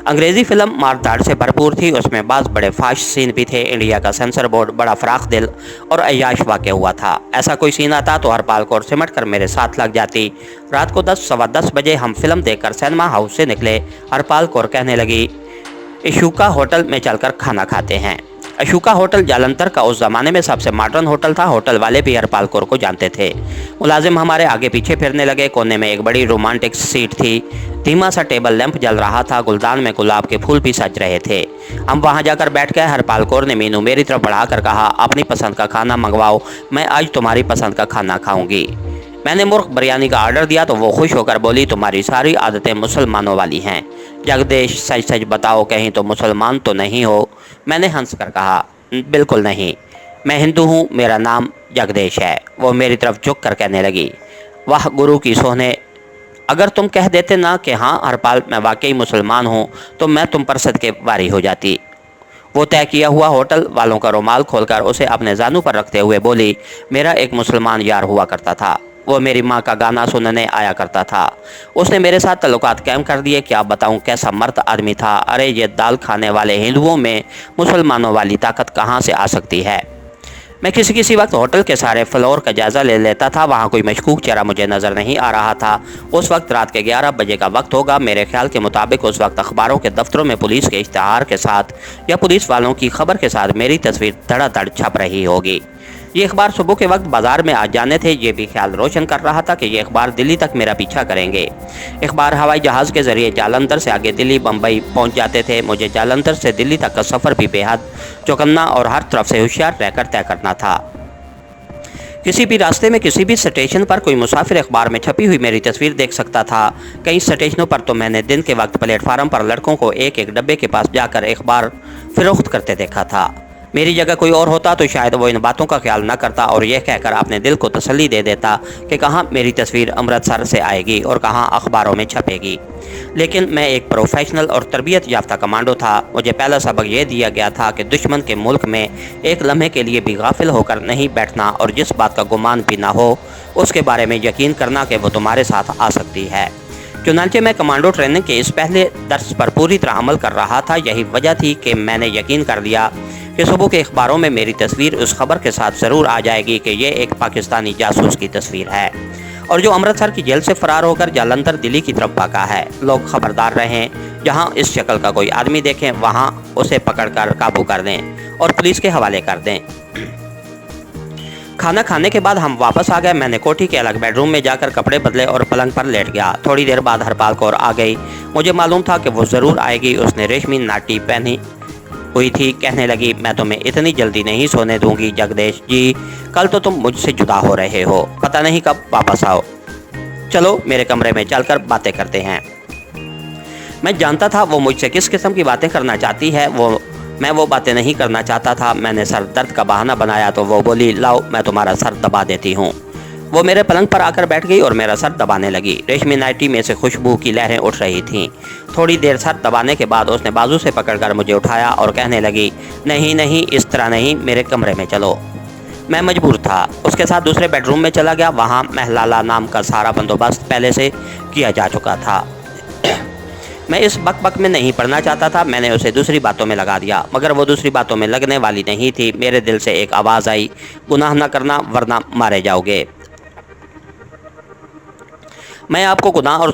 अंग्रेज़ी फिल्म मारधाड़ से भरपूर थी। उसमें बाज़ बड़े फाश सीन भी थे। इंडिया का सेंसर बोर्ड बड़ा फराख दिल और अय्याश वाक़ हुआ था। ऐसा कोई सीन आता तो हरपाल कौर सिमट कर मेरे साथ लग जाती। रात को 10 सवा 10 बजे हम फिल्म देखकर सिनेमा हाउस से निकले। हरपाल कौर कहने लगी, इशूका होटल में चलकर खाना खाते हैं। अशोका होटल जालंधर का उस ज़माने में सबसे मॉडर्न होटल था। होटल वाले भी हरपाल कौर को जानते थे। मुलाजिम हमारे आगे पीछे फिरने लगे। कोने में एक बड़ी रोमांटिक सीट थी। धीमा सा टेबल लैंप जल रहा था। गुलदान में गुलाब के फूल भी सज रहे थे। हम वहां जाकर बैठ गए। हरपाल कौर ने मीनू मेरी तरफ बढ़ाकर कहा, अपनी पसंद का खाना मंगवाओ, मैं आज तुम्हारी पसंद का खाना खाऊंगी। मैंने मुर्ग बिरयानी का ऑर्डर दिया तो वो खुश होकर बोली, तुम्हारी सारी आदतें मुसलमानों वाली हैं। जगदेश, सच सच बताओ, कहीं तो मुसलमान तो नहीं हो? मैंने हंस कर कहा, बिल्कुल नहीं, मैं हिंदू हूँ, मेरा नाम जगदेश है। वो मेरी तरफ झुक कर कहने लगी, वाह गुरु की सोहने, अगर तुम कह देते ना कि हाँ हरपाल मैं वाकई मुसलमान हूँ तो मैं तुम पर सदके वारी हो जाती। वो तय किया हुआ होटल वालों का रुमाल खोलकर उसे अपने जानू पर रखते हुए बोली, मेरा एक मुसलमान यार हुआ करता था, वो मेरी माँ का गाना सुनने आया करता था। उसने मेरे साथ तल्लुकात कायम कर दिए। क्या बताऊँ कैसा मर्द आदमी था। अरे ये दाल खाने वाले हिंदुओं में मुसलमानों वाली ताकत कहाँ से आ सकती है। मैं किसी किसी वक्त होटल के सारे फ्लोर का जायज़ा ले लेता था। वहाँ कोई मशकूक चेहरा मुझे नज़र नहीं आ रहा था। उस वक्त रात के 11 बजे का वक्त होगा। मेरे ख्याल के मुताबिक उस वक्त अखबारों के दफ्तरों में पुलिस के इश्तहार के साथ या पुलिस वालों की खबर के साथ मेरी तस्वीर धड़ाधड़ छप रही होगी। ये अखबार सुबह के वक्त बाजार में आ जाने थे। ये भी ख्याल रोशन कर रहा था कि ये अखबार दिल्ली तक मेरा पीछा करेंगे। अखबार हवाई जहाज़ के ज़रिए जालंधर से आगे दिल्ली बम्बई पहुंच जाते थे। मुझे जालंधर से दिल्ली तक का सफ़र भी बेहद चौकन्ना और हर तरफ से होशियार रहकर तय करना था। किसी भी रास्ते में किसी भी स्टेशन पर कोई मुसाफिर अखबार में छपी हुई मेरी तस्वीर देख सकता था। कई स्टेशनों पर तो मैंने दिन के वक्त प्लेटफार्म पर लड़कों को एक एक डब्बे के पास जाकर अखबार फ़रोख्त करते देखा था। मेरी जगह कोई और होता तो शायद वो इन बातों का ख्याल न करता और यह कहकर अपने दिल को तसल्ली दे देता कि कहाँ मेरी तस्वीर अमृतसर से आएगी और कहाँ अखबारों में छपेगी। लेकिन मैं एक प्रोफेशनल और तरबियत याफ्ता कमांडो था। मुझे पहला सबक यह दिया गया था कि दुश्मन के मुल्क में एक लम्हे के लिए भी गाफिल होकर नहीं बैठना और जिस बात का गुमान भी ना हो उसके बारे में यकीन करना कि वो तुम्हारे साथ आ सकती है। चुनांचे मैं कमांडो ट्रेनिंग के इस पहले दर्स पर पूरी तरह अमल कर रहा था। यही वजह थी कि मैंने यकीन कर लिया कि सुबह के अखबारों में मेरी तस्वीर उस खबर के साथ ज़रूर आ जाएगी कि ये एक पाकिस्तानी जासूस की तस्वीर है और जो अमृतसर की जेल से फ़रार होकर जालंधर दिल्ली की तरफ भागा है। लोग खबरदार रहें, जहां इस शक्ल का कोई आदमी देखें वहां उसे पकड़कर काबू कर दें और पुलिस के हवाले कर दें। खाना खाने के बाद हम वापस आ गए। मैंने कोठी के अलग बेडरूम में जाकर कपड़े बदले और पलंग पर लेट गया। थोड़ी देर बाद हरपाल कौर आ गई। मुझे मालूम था कि वो ज़रूर आएगी। उसने रेशमी नाटी पहनी हुई थी। कहने लगी, मैं तुम्हें इतनी जल्दी नहीं सोने दूंगी जगदेश जी, कल तो तुम मुझसे जुदा हो रहे हो, पता नहीं कब वापस आओ। चलो मेरे कमरे में चलकर बातें करते हैं। मैं जानता था वो मुझसे किस किस्म की बातें करना चाहती है। मैं वो बातें नहीं करना चाहता था। मैंने सर दर्द का बहाना बनाया तो वो बोली, लाओ मैं तुम्हारा सर दबा देती हूँ। वो मेरे पलंग पर आकर बैठ गई और मेरा सर दबाने लगी। रेशमी नाइटी में से खुशबू की लहरें उठ रही थीं। थोड़ी देर सर दबाने के बाद उसने बाजू से पकड़कर मुझे उठाया और कहने लगी, नहीं नहीं, इस तरह नहीं, मेरे कमरे में चलो। मैं मजबूर था। उसके साथ दूसरे बेडरूम में चला गया। वहाँ महलाला नाम का सारा बंदोबस्त पहले से किया जा चुका था। मैं इस बकबक में नहीं पड़ना चाहता था। मैंने उसे दूसरी बातों में लगा दिया, मगर वो दूसरी बातों में लगने वाली नहीं थी। मेरे दिल से एक आवाज़ आई, गुनाह न करना वरना मारे जाओगे। मैं आपको गुनाह और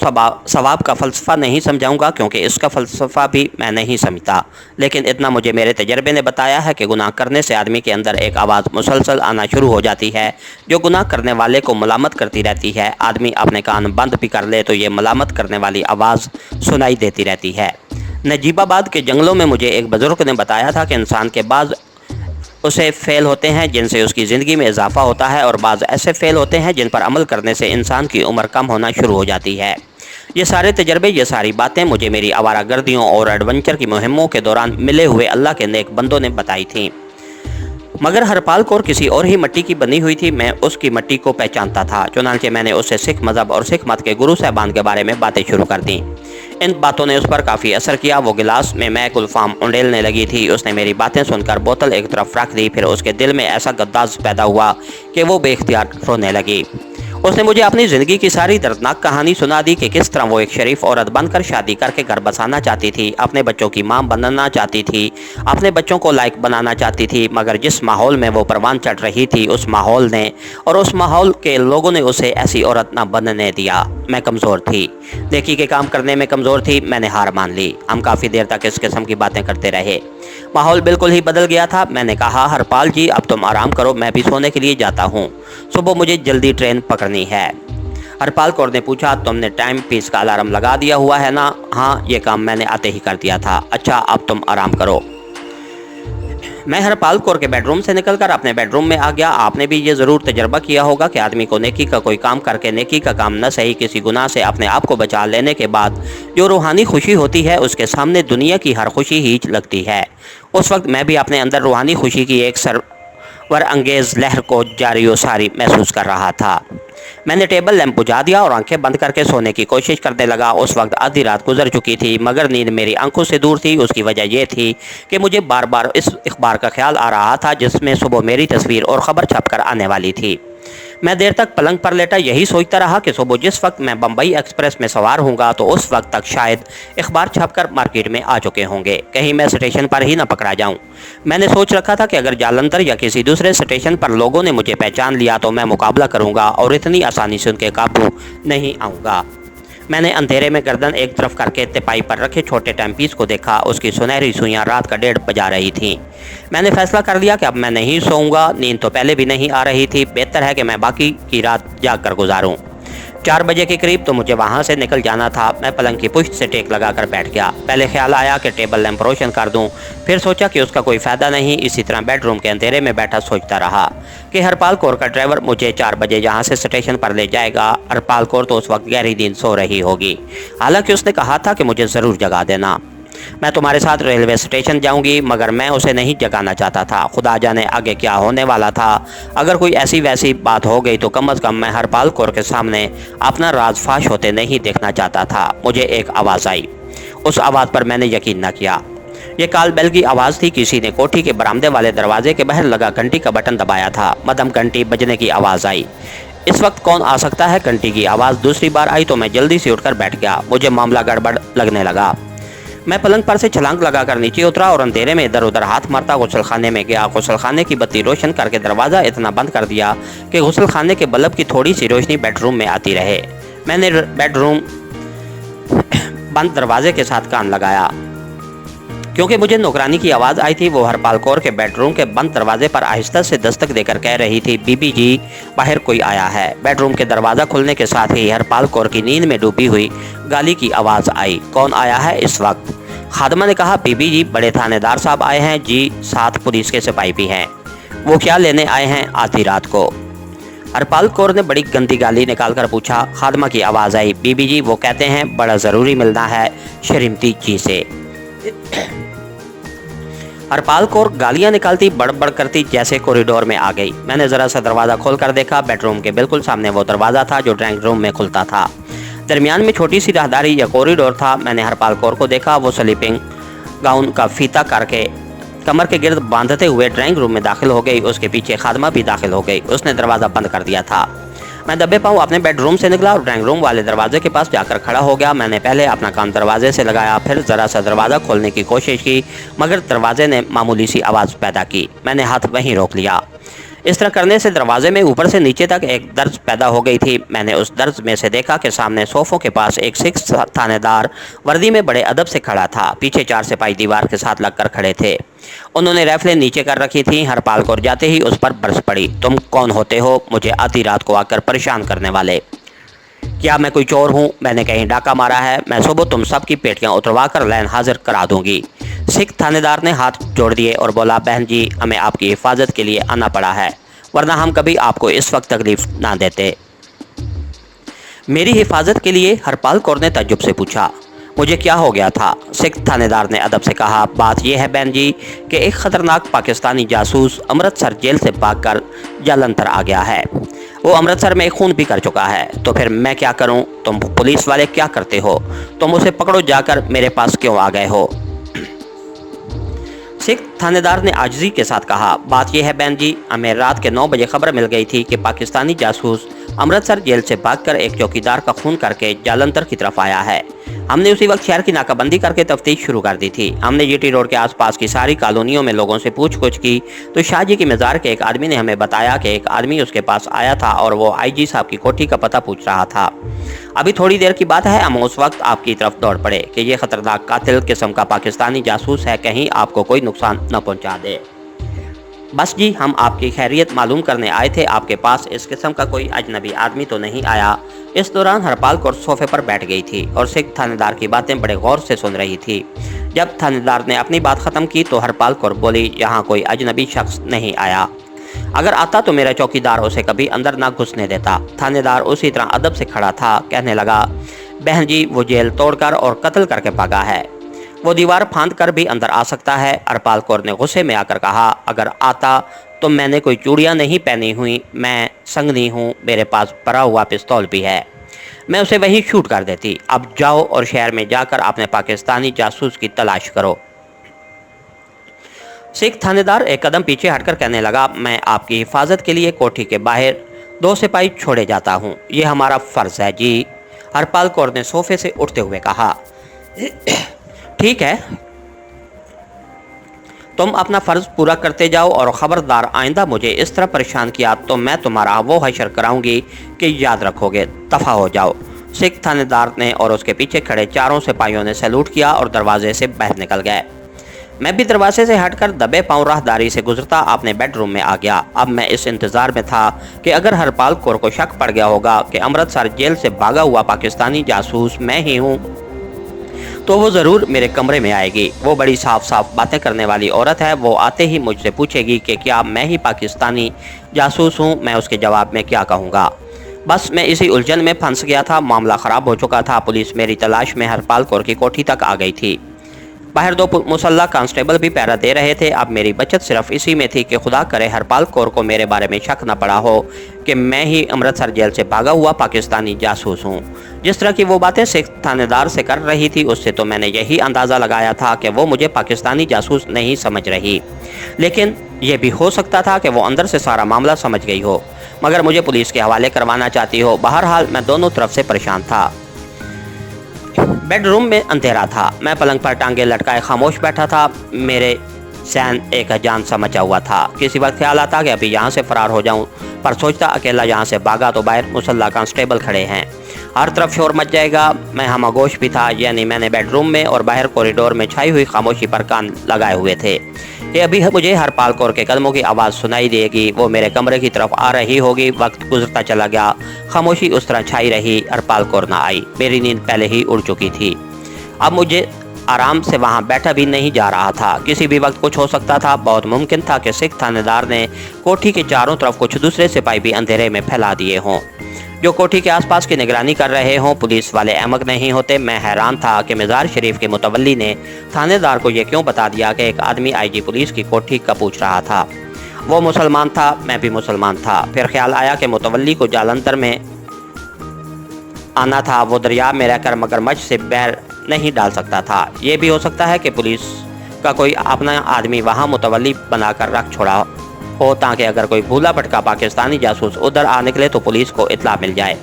सवाब का फ़लसफ़ा नहीं समझाऊंगा, क्योंकि इसका फ़लसफ़ा भी मैं नहीं समझता, लेकिन इतना मुझे मेरे तजर्बे ने बताया है कि गुनाह करने से आदमी के अंदर एक आवाज़ मुसलसल आना शुरू हो जाती है, जो गुनाह करने वाले को मलामत करती रहती है। आदमी अपने कान बंद भी कर ले तो ये मलामत करने वाली आवाज़ सुनाई देती रहती है। नजीबाबाद के जंगलों में मुझे एक बुज़ुर्ग ने बताया था कि इंसान के बाज़ उसे फ़ेल होते हैं जिनसे उसकी ज़िंदगी में इजाफ़ा होता है, और बाज़ ऐसे फ़ेल होते हैं जिन पर अमल करने से इंसान की उम्र कम होना शुरू हो जाती है। ये सारे तजर्बे, ये सारी बातें मुझे मेरी आवारागर्दियों और एडवेंचर की मुहिमों के दौरान मिले हुए अल्लाह के नेक बंदों ने बताई थीं। मगर हरपाल कौर किसी और ही मिट्टी की बनी हुई थी। मैं उसकी मिट्टी को पहचानता था। चुनांचे मैंने उससे सिख मज़हब और सिख मत के गुरु साहबान के बारे में बातें शुरू कर दी। इन बातों ने उस पर काफ़ी असर किया। वो गिलास में मैं गुलफाम उंडेलने लगी थी। उसने मेरी बातें सुनकर बोतल एक तरफ रख दी। फिर उसके दिल में ऐसा गद्दाज पैदा हुआ कि वो बेख्तियार रोने लगी। उसने मुझे अपनी ज़िंदगी की सारी दर्दनाक कहानी सुना दी कि किस तरह वो एक शरीफ औरत बनकर शादी करके घर बसाना चाहती थी, अपने बच्चों की मां बनना चाहती थी, अपने बच्चों को लायक बनाना चाहती थी, मगर जिस माहौल में वो परवान चढ़ रही थी, उस माहौल ने और उस माहौल के लोगों ने उसे ऐसी औरत ना बनने दिया। मैं कमज़ोर थी, नेकी के काम करने में कमज़ोर थी। मैंने हार मान ली। हम काफ़ी देर तक इस किस्म की बातें करते रहे। माहौल बिल्कुल ही बदल गया था। मैंने कहा, हरपाल जी अब तुम आराम करो, मैं भी सोने के लिए जाता हूँ, सुबह मुझे जल्दी ट्रेन पकड़नी है। हरपाल कौर ने पूछा, तुमने टाइम पीस का अलार्म लगा दिया हुआ है ना? हाँ, ये काम मैंने आते ही कर दिया था। अच्छा, अब तुम आराम करो। मैं हरपाल कौर के बेडरूम से निकलकर अपने बेडरूम में आ गया। आपने भी ये ज़रूर तजर्बा किया होगा कि आदमी को नेकी का कोई काम करके, नेकी का काम न सही किसी गुनाह से अपने आप को बचा लेने के बाद जो रूहानी खुशी होती है, उसके सामने दुनिया की हर खुशी हीच लगती है। उस वक्त मैं भी अपने अंदर रूहानी खुशी की एक सरवर अंगेज़ लहर को जारी व सारी महसूस कर रहा था। मैंने टेबल लैंप बुझा दिया और आंखें बंद करके सोने की कोशिश करने लगा। उस वक्त आधी रात गुजर चुकी थी, मगर नींद मेरी आंखों से दूर थी। उसकी वजह यह थी कि मुझे बार बार इस अखबार का ख्याल आ रहा था जिसमें सुबह मेरी तस्वीर और ख़बर छपकर आने वाली थी। मैं देर तक पलंग पर लेटा यही सोचता रहा कि सुबह जिस वक्त मैं बम्बई एक्सप्रेस में सवार होऊंगा तो उस वक्त तक शायद अखबार छपकर मार्केट में आ चुके होंगे। कहीं मैं स्टेशन पर ही न पकड़ा जाऊं। मैंने सोच रखा था कि अगर जालंधर या किसी दूसरे स्टेशन पर लोगों ने मुझे पहचान लिया तो मैं मुकाबला करूंगा और इतनी आसानी से उनके काबू नहीं आऊँगा। मैंने अंधेरे में गर्दन एक तरफ करके तिपाई पर रखे छोटे टाइमपीस को देखा। उसकी सुनहरी सुइयां रात का 1:30 बजा रही थीं। मैंने फैसला कर लिया कि अब मैं नहीं सोऊंगा। नींद तो पहले भी नहीं आ रही थी। बेहतर है कि मैं बाकी की रात जाग कर गुजारूं। 4 बजे के करीब तो मुझे वहाँ से निकल जाना था। मैं पलंग की पुश्त से टेक लगाकर बैठ गया। पहले ख्याल आया कि टेबल लैंप रोशन कर दूं, फिर सोचा कि उसका कोई फ़ायदा नहीं। इसी तरह बेडरूम के अंधेरे में बैठा सोचता रहा कि हरपाल कौर का ड्राइवर मुझे 4 बजे यहाँ से स्टेशन पर ले जाएगा। हरपाल कौर तो उस वक्त गहरी नींद सो रही होगी। हालांकि उसने कहा था कि मुझे ज़रूर जगा देना। मैं तुम्हारे साथ रेलवे स्टेशन जाऊंगी, मगर मैं उसे नहीं जगाना चाहता था। खुदा जाने आगे क्या होने वाला था। अगर कोई ऐसी वैसी बात हो गई तो कम अज़ कम मैं हरपाल कौर के सामने अपना राज फाश होते नहीं देखना चाहता था। मुझे एक आवाज़ आई। उस आवाज़ पर मैंने यकीन न किया। ये काल बेल की आवाज़ थी। किसी ने कोठी के बरामदे वाले दरवाजे के बाहर लगा घंटी का बटन दबाया था। मदम घंटी बजने की आवाज़ आई। इस वक्त कौन आ सकता है? घंटी की आवाज़ दूसरी बार आई तो मैं जल्दी से उठकर बैठ गया। मुझे मामला गड़बड़ लगने लगा। मैं पलंग पर से छलांग लगाकर नीचे उतरा और अंधेरे में इधर उधर हाथ मारता गुसलखाने में गया। गुसलखाने की बत्ती रोशन करके दरवाज़ा इतना बंद कर दिया कि गुसलखाने के बल्ब की थोड़ी सी रोशनी बेडरूम में आती रहे। मैंने बेडरूम बंद दरवाजे के साथ कान लगाया, क्योंकि मुझे नौकरानी की आवाज़ आई थी। वो हरपाल कौर के बेडरूम के बंद दरवाजे पर आहिस्ता से दस्तक देकर कह रही थी, बीबी जी, बाहर कोई आया है। बेडरूम के दरवाज़ा खुलने के साथ ही हरपाल कौर की नींद में डूबी हुई गाली की आवाज़ आई। कौन आया है इस वक्त? खादमा ने कहा, बीबी जी, बड़े थानेदार साहब आए हैं जी, साथ पुलिस के सिपाही भी हैं। वो क्या लेने आए हैं आधी रात को? हरपाल कौर ने बड़ी गंदी गाली निकालकर पूछा। खादमा की आवाज़ आई, बीबी जी, वो कहते हैं बड़ा ज़रूरी मिलना है श्रीमती जी से। हरपाल कौर गालियां निकालती बड़बड़ करती जैसे कॉरिडोर में आ गई। मैंने ज़रा सा दरवाज़ा खोलकर देखा। बेडरूम के बिल्कुल सामने वो दरवाज़ा था जो ड्राइंग रूम में खुलता था। दरमियान में छोटी सी राहदारी या कॉरिडोर था। मैंने हरपाल कौर को देखा। वो स्लीपिंग गाउन का फीता करके कमर के गिर्द बांधते हुए ड्राइंग रूम में दाखिल हो गई। उसके पीछे खादमा भी दाखिल हो गई। उसने दरवाज़ा बंद कर दिया था। मैं दबे पाँव अपने बेडरूम से निकला और ड्राइंग रूम वाले दरवाजे के पास जाकर खड़ा हो गया। मैंने पहले अपना कान दरवाजे से लगाया, फिर ज़रा सा दरवाज़ा खोलने की कोशिश की, मगर दरवाजे ने मामूली सी आवाज़ पैदा की। मैंने हाथ वहीं रोक लिया। इस तरह करने से दरवाजे में ऊपर से नीचे तक एक दर्ज पैदा हो गई थी। मैंने उस दर्ज में से देखा कि सामने सोफ़ों के पास एक सिख थानेदार वर्दी में बड़े अदब से खड़ा था। पीछे 4 सिपाही दीवार के साथ लगकर खड़े थे। उन्होंने राइफलें नीचे कर रखी थी। हरपाल कौर जाते ही उस पर बरस पड़ी। तुम कौन होते हो, मुझे आधी रात को आकर परेशान करने वाले? क्या मैं कोई चोर हूँ? मैंने कहीं डाका मारा है? मैं सुबह तुम सब की पेटियाँ उतरवा कर लाइन हाजिर करा दूंगी। सिख थानेदार ने हाथ जोड़ दिए और बोला, बहन जी, हमें आपकी हिफाजत के लिए आना पड़ा है, वरना हम कभी आपको इस वक्त तकलीफ ना देते। मेरी हिफाजत के लिए? हरपाल कौर ने ताज्जुब से पूछा। मुझे क्या हो गया था? सिख थानेदार ने अदब से कहा, बात यह है बहन जी कि एक ख़तरनाक पाकिस्तानी जासूस अमृतसर जेल से भागकर जालंधर आ गया है। वो अमृतसर में खून भी कर चुका है। तो फिर मैं क्या करूं? तुम पुलिस वाले क्या करते हो? तुम उसे पकड़ो, जाकर मेरे पास क्यों आ गए हो? सिख थानेदार ने आजिज़ी के साथ कहा, बात यह है बहन जी, हमें रात के 9 बजे खबर मिल गई थी कि पाकिस्तानी जासूस अमृतसर जेल से भागकर एक चौकीदार का खून करके जालंधर की तरफ आया है। हमने उसी वक्त शहर की नाकाबंदी करके तफ्तीश शुरू कर दी थी। हमने जीटी रोड के आसपास की सारी कॉलोनियों में लोगों से पूछताछ की तो शाहजी की मज़ार के एक आदमी ने हमें बताया कि एक आदमी उसके पास आया था और वो आईजी साहब की कोठी का पता पूछ रहा था। अभी थोड़ी देर की बात है, हम उस वक्त आपकी तरफ दौड़ पड़े कि ये खतरनाक कातिल किस्म का पाकिस्तानी जासूस है, कहीं आपको कोई नुकसान न पहुंचा दे। बस जी, हम आपकी खैरियत मालूम करने आए थे, आपके पास इस किस्म का कोई अजनबी आदमी तो नहीं आया। इस दौरान हरपाल कौर सोफे पर बैठ गई थी और सिख थानेदार की बातें बड़े गौर से सुन रही थी। जब थानेदार ने अपनी बात ख़त्म की तो हरपाल कौर बोली, यहाँ कोई अजनबी शख्स नहीं आया। अगर आता तो मेरा चौकीदार उसे कभी अंदर ना घुसने देता। थानेदार उसी तरह अदब से खड़ा था। कहने लगा, बहन जी, वो जेल तोड़कर और कत्ल करके भागा है। वो दीवार फांद कर भी अंदर आ सकता है। हरपाल कौर ने गुस्से में आकर कहा, अगर आता तो मैंने कोई चूड़ियाँ नहीं पहनी हुई, मैं संगनी हूँ, मेरे पास भरा हुआ पिस्तौल भी है, मैं उसे वहीं शूट कर देती। अब जाओ और शहर में जाकर अपने पाकिस्तानी जासूस की तलाश करो। सिख थानेदार एक कदम पीछे हटकर कहने लगा, मैं आपकी हिफाजत के लिए कोठी के बाहर 2 सिपाही छोड़े जाता हूँ, ये हमारा फ़र्ज़ है जी। हरपाल कौर ने सोफे से उठते हुए कहा, ठीक है, तुम अपना फ़र्ज़ पूरा करते जाओ और ख़बरदार आइंदा मुझे इस तरह परेशान किया तो मैं तुम्हारा वो हशर कराऊंगी कि याद रखोगे। दफ़ा हो जाओ। सिख थानेदार ने और उसके पीछे खड़े 4 सिपाहियों ने सैल्यूट किया और दरवाजे से बाहर निकल गए। मैं भी दरवाजे से हटकर दबे पाँव राहदारी से गुजरता अपने बेडरूम में आ गया। अब मैं इस इंतज़ार में था कि अगर हरपाल कौर को शक पड़ गया होगा कि अमृतसर जेल से भागा हुआ पाकिस्तानी जासूस मैं ही हूँ, तो वो ज़रूर मेरे कमरे में आएगी। वो बड़ी साफ साफ बातें करने वाली औरत है। वो आते ही मुझसे पूछेगी कि क्या मैं ही पाकिस्तानी जासूस हूँ। मैं उसके जवाब में क्या कहूँगा? बस मैं इसी उलझन में फंस गया था। मामला ख़राब हो चुका था। पुलिस मेरी तलाश में हरपाल कौर की कोठी तक आ गई थी। बाहर 2 मुसल्लह कांस्टेबल भी पहरा दे रहे थे। अब मेरी बचत सिर्फ इसी में थी कि खुदा करे हरपाल कौर को मेरे बारे में शक न पड़ा हो कि मैं ही अमृतसर जेल से भागा हुआ पाकिस्तानी जासूस हूँ। जिस तरह की वो बातें सिख थानेदार से कर रही थी, उससे तो मैंने यही अंदाज़ा लगाया था कि वो मुझे पाकिस्तानी जासूस नहीं समझ रही, लेकिन यह भी हो सकता था कि वो अंदर से सारा मामला समझ गई हो, मगर मुझे पुलिस के हवाले करवाना चाहती हो। बहरहाल मैं दोनों तरफ से परेशान था। बेडरूम में अंधेरा था। मैं पलंग पर टांगे लटकाए खामोश बैठा था। मेरे सैन एक अजान सा मचा हुआ था। किसी वक्त ख्याल आता कि अभी यहाँ से फरार हो जाऊँ, पर सोचता अकेला यहाँ से भागा तो बाहर मुसल्ला कांस्टेबल खड़े हैं, हर तरफ शोर मच जाएगा। मैं हमगोश भी था, यानी मैंने बेडरूम में और बाहर कॉरिडोर में छाई हुई खामोशी पर कान लगाए हुए थे कि अभी मुझे हरपाल कौर के कदमों की आवाज़ सुनाई देगी। वो मेरे कमरे की तरफ आ रही होगी। वक्त गुजरता चला गया। खामोशी उस तरह छाई रही। हरपाल कौर ना आई। मेरी नींद पहले ही उड़ चुकी थी। अब मुझे आराम से वहाँ बैठा भी नहीं जा रहा था। किसी भी वक्त कुछ हो सकता था। बहुत मुमकिन था कि सिख थानेदार ने कोठी के चारों तरफ कुछ दूसरे सिपाही भी अंधेरे में फैला दिए हों, जो कोठी के आसपास की निगरानी कर रहे हों। पुलिस वाले अहमक नहीं होते। मैं हैरान था कि मज़ार शरीफ के मुतवल्ली ने थानेदार को यह क्यों बता दिया कि एक आदमी आईजी पुलिस की कोठी का पूछ रहा था। वो मुसलमान था, मैं भी मुसलमान था। फिर ख्याल आया कि मुतवल्ली को जालंधर में आना था। वो दरिया में रहकर मगरमच्छ से बैर नहीं डाल सकता था। ये भी हो सकता है कि पुलिस का कोई अपना आदमी वहाँ मुतवल्ली बनाकर रख छोड़ा हो ताकि अगर कोई भूला भटका पाकिस्तानी जासूस उधर आ निकले तो पुलिस को इत्ला मिल जाए,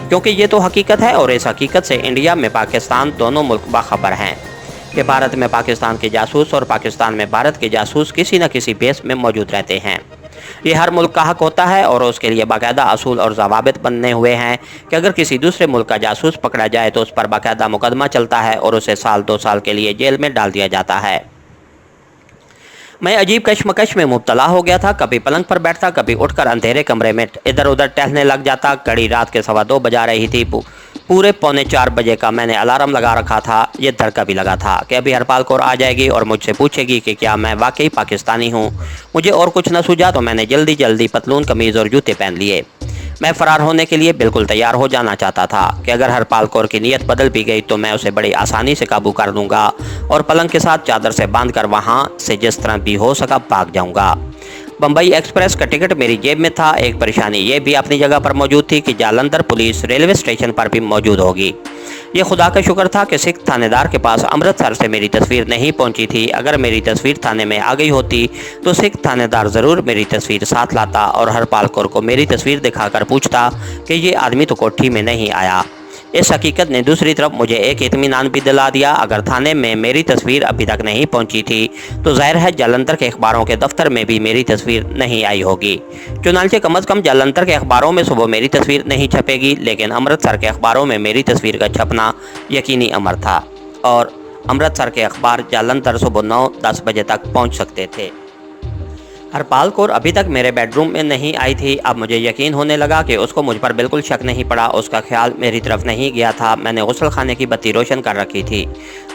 क्योंकि ये तो हकीकत है और इस हकीकत से इंडिया में पाकिस्तान दोनों मुल्क बाखबर हैं कि भारत में पाकिस्तान के जासूस और पाकिस्तान में भारत के जासूस किसी न किसी बेस में मौजूद रहते हैं। ये हर मुल्क का हक होता है और उसके लिए बाकायदा असूल और ज़वाबित बनने हुए हैं कि अगर किसी दूसरे मुल्क का जासूस पकड़ा जाए तो उस पर बाकायदा मुकदमा चलता है और उसे साल 2 साल के लिए जेल में डाल दिया जाता है। मैं अजीब कश्मकश में मुब्तला हो गया था। कभी पलंग पर बैठता, कभी उठकर अंधेरे कमरे में इधर उधर टहलने लग जाता। घड़ी रात के 2:15 बजा रही थी। पूरे 3:45 बजे का मैंने अलार्म लगा रखा था। ये धड़का भी लगा था कि अभी हरपाल कौर आ जाएगी और मुझसे पूछेगी कि क्या मैं वाकई पाकिस्तानी हूँ। मुझे और कुछ न सूझा तो मैंने जल्दी जल्दी पतलून, कमीज़ और जूते पहन लिए। मैं फ़रार होने के लिए बिल्कुल तैयार हो जाना चाहता था कि अगर हरपाल कौर की नीयत बदल भी गई तो मैं उसे बड़ी आसानी से काबू कर दूंगा और पलंग के साथ चादर से बांधकर वहां से जिस तरह भी हो सका भाग जाऊंगा। बम्बई एक्सप्रेस का टिकट मेरी जेब में था। एक परेशानी ये भी अपनी जगह पर मौजूद थी कि जालंधर पुलिस रेलवे स्टेशन पर भी मौजूद होगी। ये खुदा का शुक्र था कि सिख थानेदार के पास अमृतसर से मेरी तस्वीर नहीं पहुंची थी। अगर मेरी तस्वीर थाने में आ गई होती तो सिख थानेदार ज़रूर मेरी तस्वीर साथ लाता और हरपाल कौर को मेरी तस्वीर दिखाकर पूछता कि ये आदमी तो कोठी में नहीं आया। इस हकीकत ने दूसरी तरफ मुझे एक इत्मीनान भी दिला दिया। अगर थाने में मेरी तस्वीर अभी तक नहीं पहुंची थी तो जाहिर है जालंधर के अखबारों के दफ्तर में भी मेरी तस्वीर नहीं आई होगी। चुनांचे कम अज़ कम जालंधर के अखबारों में सुबह मेरी तस्वीर नहीं छपेगी, लेकिन अमृतसर के अखबारों में मेरी तस्वीर का छपना यकीनी अमर था और अमृतसर के अखबार जालंधर सुबह 9-10 बजे तक पहुँच सकते थे। हरपाल कौर अभी तक मेरे बेडरूम में नहीं आई थी। अब मुझे यकीन होने लगा कि उसको मुझ पर बिल्कुल शक नहीं पड़ा। उसका ख्याल मेरी तरफ नहीं गया था। मैंने गुस्ल खाने की बत्ती रोशन कर रखी थी।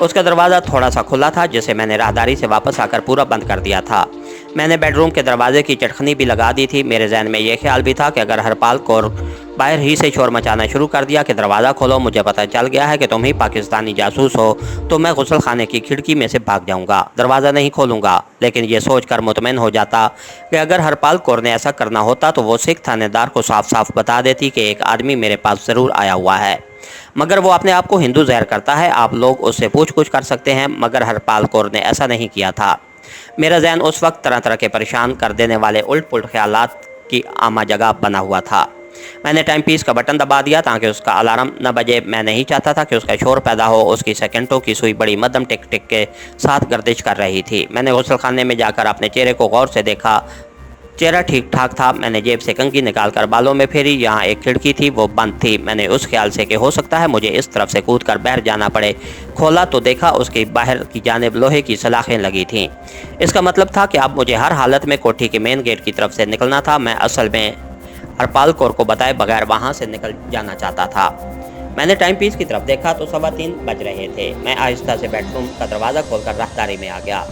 उसका दरवाज़ा थोड़ा सा खुला था जिसे मैंने राहदारी से वापस आकर पूरा बंद कर दिया था। मैंने बेडरूम के दरवाजे की चटखनी भी लगा दी थी। मेरे जहन में यह ख्याल भी था कि अगर हरपाल कौर बाहर ही से शोर मचाना शुरू कर दिया कि दरवाज़ा खोलो, मुझे पता चल गया है कि तुम ही पाकिस्तानी जासूस हो, तो मैं गुस्ल खाने की खिड़की में से भाग जाऊंगा, दरवाज़ा नहीं खोलूंगा। लेकिन ये सोचकर मुतमईन हो जाता कि अगर हरपाल कौर ने ऐसा करना होता तो वो सिख थानेदार को साफ साफ बता देती कि एक आदमी मेरे पास ज़रूर आया हुआ है, मगर वो अपने आप को हिंदू ज़हर करता है। आप लोग उससे पूछ कर सकते हैं, मगर हरपाल कौर ने ऐसा नहीं किया था। मेरा जहन उस वक्त तरह तरह के परेशान कर देने वाले उल्ट पुल्ट ख्यालात की आमा जगह बना हुआ था। मैंने टाइम पीस का बटन दबा दिया ताकि उसका अलार्म न बजे। मैं नहीं चाहता था कि उसका शोर पैदा हो। उसकी सेकंडों की सुई बड़ी मध्यम टिक टिक के साथ गर्दिश कर रही थी। मैंने गुस्ल खाने में जाकर अपने चेहरे को गौर से देखा। चेहरा ठीक ठाक था। मैंने जेब से कंघी निकालकर बालों में फेरी। यहाँ एक खिड़की थी, वो बंद थी। मैंने उस ख्याल से कि हो सकता है मुझे इस तरफ से कूद कर बाहर जाना पड़े, खोला तो देखा उसकी बाहर की जानिब लोहे की सलाखें लगी थीं। इसका मतलब था कि अब मुझे हर हालत में कोठी के मेन गेट की तरफ से निकलना था। मैं असल में हरपाल कौर को बताए बगैर वहाँ से निकल जाना चाहता था। मैंने टाइम पीस की तरफ देखा तो 3:15 बज रहे थे। मैं आहिस्ता से बेडरूम का दरवाज़ा खोलकर राहदारी में आ गया।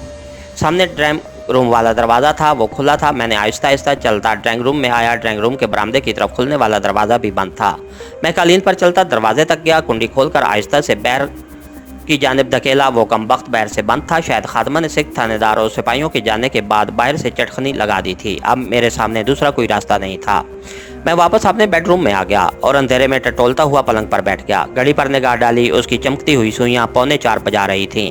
सामने ड्राइंग रूम वाला दरवाज़ा था, वो खुला था। मैंने आहिस्ता आहिस्ता चलता ड्राइंग रूम में आया। ड्राइंग रूम के बरामदे की तरफ खुलने वाला दरवाज़ा भी बंद था। मैं कालीन पर चलता दरवाजे तक गया, कुंडी खोलकर आहिस्ता से बाहर की जानिब धकेला। वो कमबख्त बाहर से बंद था। शायद खादमा ने सिख थानेदार और सिपाहियों के जाने के बाद बाहर से चटखनी लगा दी थी। अब मेरे सामने दूसरा कोई रास्ता नहीं था। मैं वापस अपने बेडरूम में आ गया और अंधेरे में टटोलता हुआ पलंग पर बैठ गया। घड़ी पर निगाह डाली, उसकी चमकती हुई सुइयां 3:45 बजा रही थीं।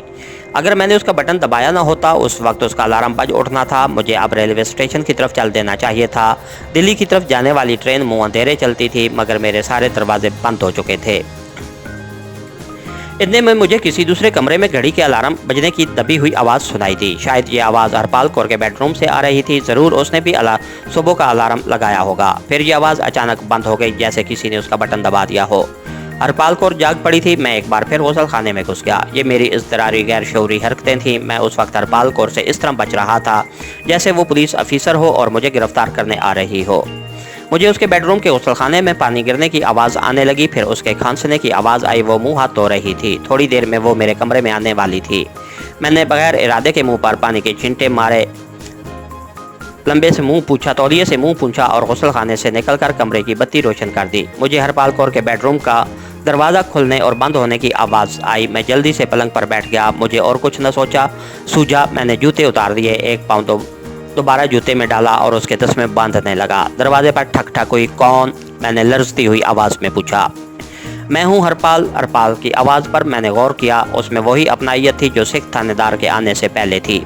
अगर मैंने उसका बटन दबाया ना होता उस वक्त उसका अलार्म बज उठना था। मुझे अब रेलवे स्टेशन की तरफ चल देना चाहिए था। दिल्ली की तरफ जाने वाली ट्रेन मुँह अंधेरे चलती थी, मगर मेरे सारे दरवाजे बंद हो चुके थे। इतने में मुझे किसी दूसरे कमरे में घड़ी के अलार्म बजने की दबी हुई आवाज़ सुनाई दी। शायद ये आवाज़ हरपाल कौर के बेडरूम से आ रही थी। ज़रूर उसने भी सुबह का अलार्म लगाया होगा। फिर ये आवाज़ अचानक बंद हो गई, जैसे किसी ने उसका बटन दबा दिया हो। हरपाल कौर जाग पड़ी थी। मैं एक बार फिर गुस्ल खाने में घुस गया। ये मेरी इज़्तिरारी गैर शऊरी हरकतें थीं। मैं उस वक्त हरपाल कौर से इस तरह बच रहा था जैसे वो पुलिस अफीसर हो और मुझे गिरफ्तार करने आ रही हो। मुझे उसके बेडरूम के गुस्लखाने में पानी गिरने की आवाज़ आने लगी। फिर उसके खांसने की आवाज़ आई। वो मुंह हाथ धो रही थी। थोड़ी देर में वो मेरे कमरे में आने वाली थी। मैंने बगैर इरादे के मुंह पर पानी के छींटे मारे, लंबे से मुंह पूछा, तौलिए से मुंह पूछा और गुस्लखाने से निकलकर कमरे की बत्ती रोशन कर दी। मुझे हरपाल कौर के बेडरूम का दरवाज़ा खुलने और बंद होने की आवाज़ आई। मैं जल्दी से पलंग पर बैठ गया। मुझे और कुछ न सूझा। मैंने जूते उतार दिए, एक पाँव दोबारा जूते में डाला और उसके तस्मे बांधने लगा। दरवाजे पर ठक ठक हुई। कौन? मैंने लर्जती हुई आवाज़ में पूछा। मैं हूँ हरपाल। हरपाल की आवाज़ पर मैंने गौर किया। उसमें वही अपनाइयत थी जो सिख थानेदार के आने से पहले थी।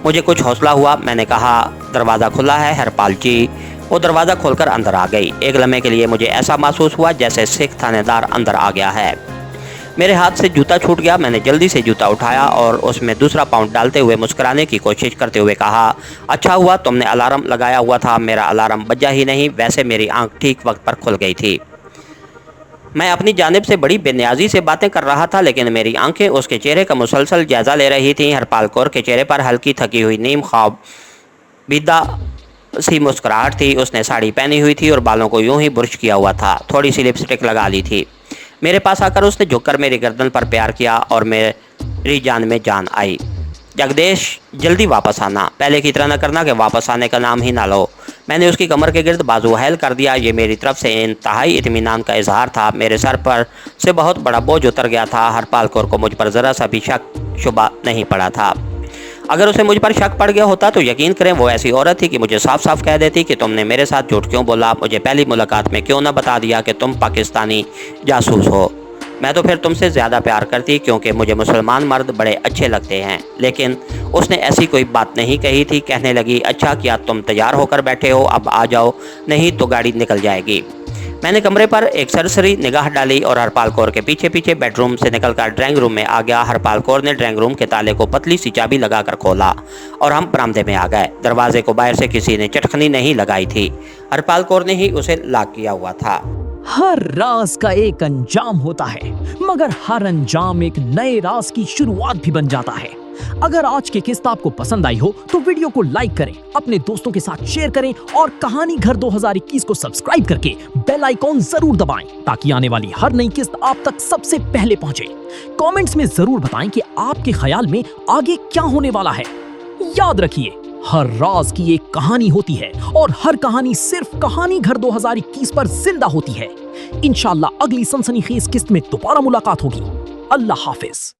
मुझे कुछ हौसला हुआ। मैंने कहा, दरवाज़ा खुला है हरपाल जी। वो दरवाज़ा खोलकर अंदर आ गई। एक लम्हे के लिए मुझे ऐसा महसूस हुआ जैसे सिख थानेदार अंदर आ गया है। मेरे हाथ से जूता छूट गया। मैंने जल्दी से जूता उठाया और उसमें दूसरा पाउंड डालते हुए मुस्कुराने की कोशिश करते हुए कहा, अच्छा हुआ तुमने अलार्म लगाया हुआ था। मेरा अलार्म बजा ही नहीं, वैसे मेरी आंख ठीक वक्त पर खुल गई थी। मैं अपनी जानिब से बड़ी बेनियाजी से बातें कर रहा था, लेकिन मेरी आंखें उसके चेहरे का मुसलसल जायज़ा ले रही थीं। हरपाल कौर के चेहरे पर हल्की थकी हुई नीम ख्वाब बिदा सी मुस्कुराहट थी। उसने साड़ी पहनी हुई थी और बालों को यूं ही बुर्श किया हुआ था। थोड़ी सी लिपस्टिक लगा ली थी। मेरे पास आकर उसने झुककर मेरी गर्दन पर प्यार किया और मेरी जान में जान आई। जगदीश, जल्दी वापस आना, पहले की तरह न करना कि वापस आने का नाम ही ना लो। मैंने उसकी कमर के गिर्द बाजू हेल कर दिया। ये मेरी तरफ से इंतहाई इत्मीनान का इजहार था। मेरे सर पर से बहुत बड़ा बोझ उतर गया था। हरपाल कौर को मुझ पर ज़रा सा भी शक शुबा नहीं पड़ा था। अगर उसे मुझ पर शक पड़ गया होता तो यकीन करें वो ऐसी औरत थी कि मुझे साफ साफ कह देती कि तुमने मेरे साथ झूठ क्यों बोला, मुझे पहली मुलाकात में क्यों ना बता दिया कि तुम पाकिस्तानी जासूस हो। मैं तो फिर तुमसे ज़्यादा प्यार करती, क्योंकि मुझे मुसलमान मर्द बड़े अच्छे लगते हैं। लेकिन उसने ऐसी कोई बात नहीं कही थी। कहने लगी, अच्छा क्या तुम तैयार होकर बैठे हो, अब आ जाओ, नहीं तो गाड़ी निकल जाएगी। मैंने कमरे पर एक सरसरी निगाह डाली और हरपाल कौर के पीछे पीछे बेडरूम से निकलकर ड्राइंग रूम में आ गया। हरपाल कौर ने ड्राइंग रूम के ताले को पतली सी चाबी लगाकर खोला और हम बरामदे में आ गए। दरवाजे को बाहर से किसी ने चटखनी नहीं लगाई थी। हरपाल कौर ने ही उसे लॉक किया हुआ था। हर राज का एक अंजाम होता है, मगर हर अंजाम एक नए राज की शुरुआत भी बन जाता है। अगर आज की किस्त आपको पसंद आई हो तो वीडियो को लाइक करें, अपने दोस्तों के साथ शेयर करें और कहानी घर 2021 को सब्सक्राइब करके बेल आइकॉन जरूर दबाएं ताकि आने वाली हर नई किस्त आप तक सबसे पहले पहुंचे। कमेंट्स में जरूर बताएं कि आपके ख्याल में आगे क्या होने वाला है। याद रखिए, हर राज की एक कहानी होती है और हर कहानी सिर्फ कहानी घर 2021 पर जिंदा होती है। इंशाल्लाह अगली सनसनीखेज किस्त में दोबारा मुलाकात होगी। अल्लाह हाफिज।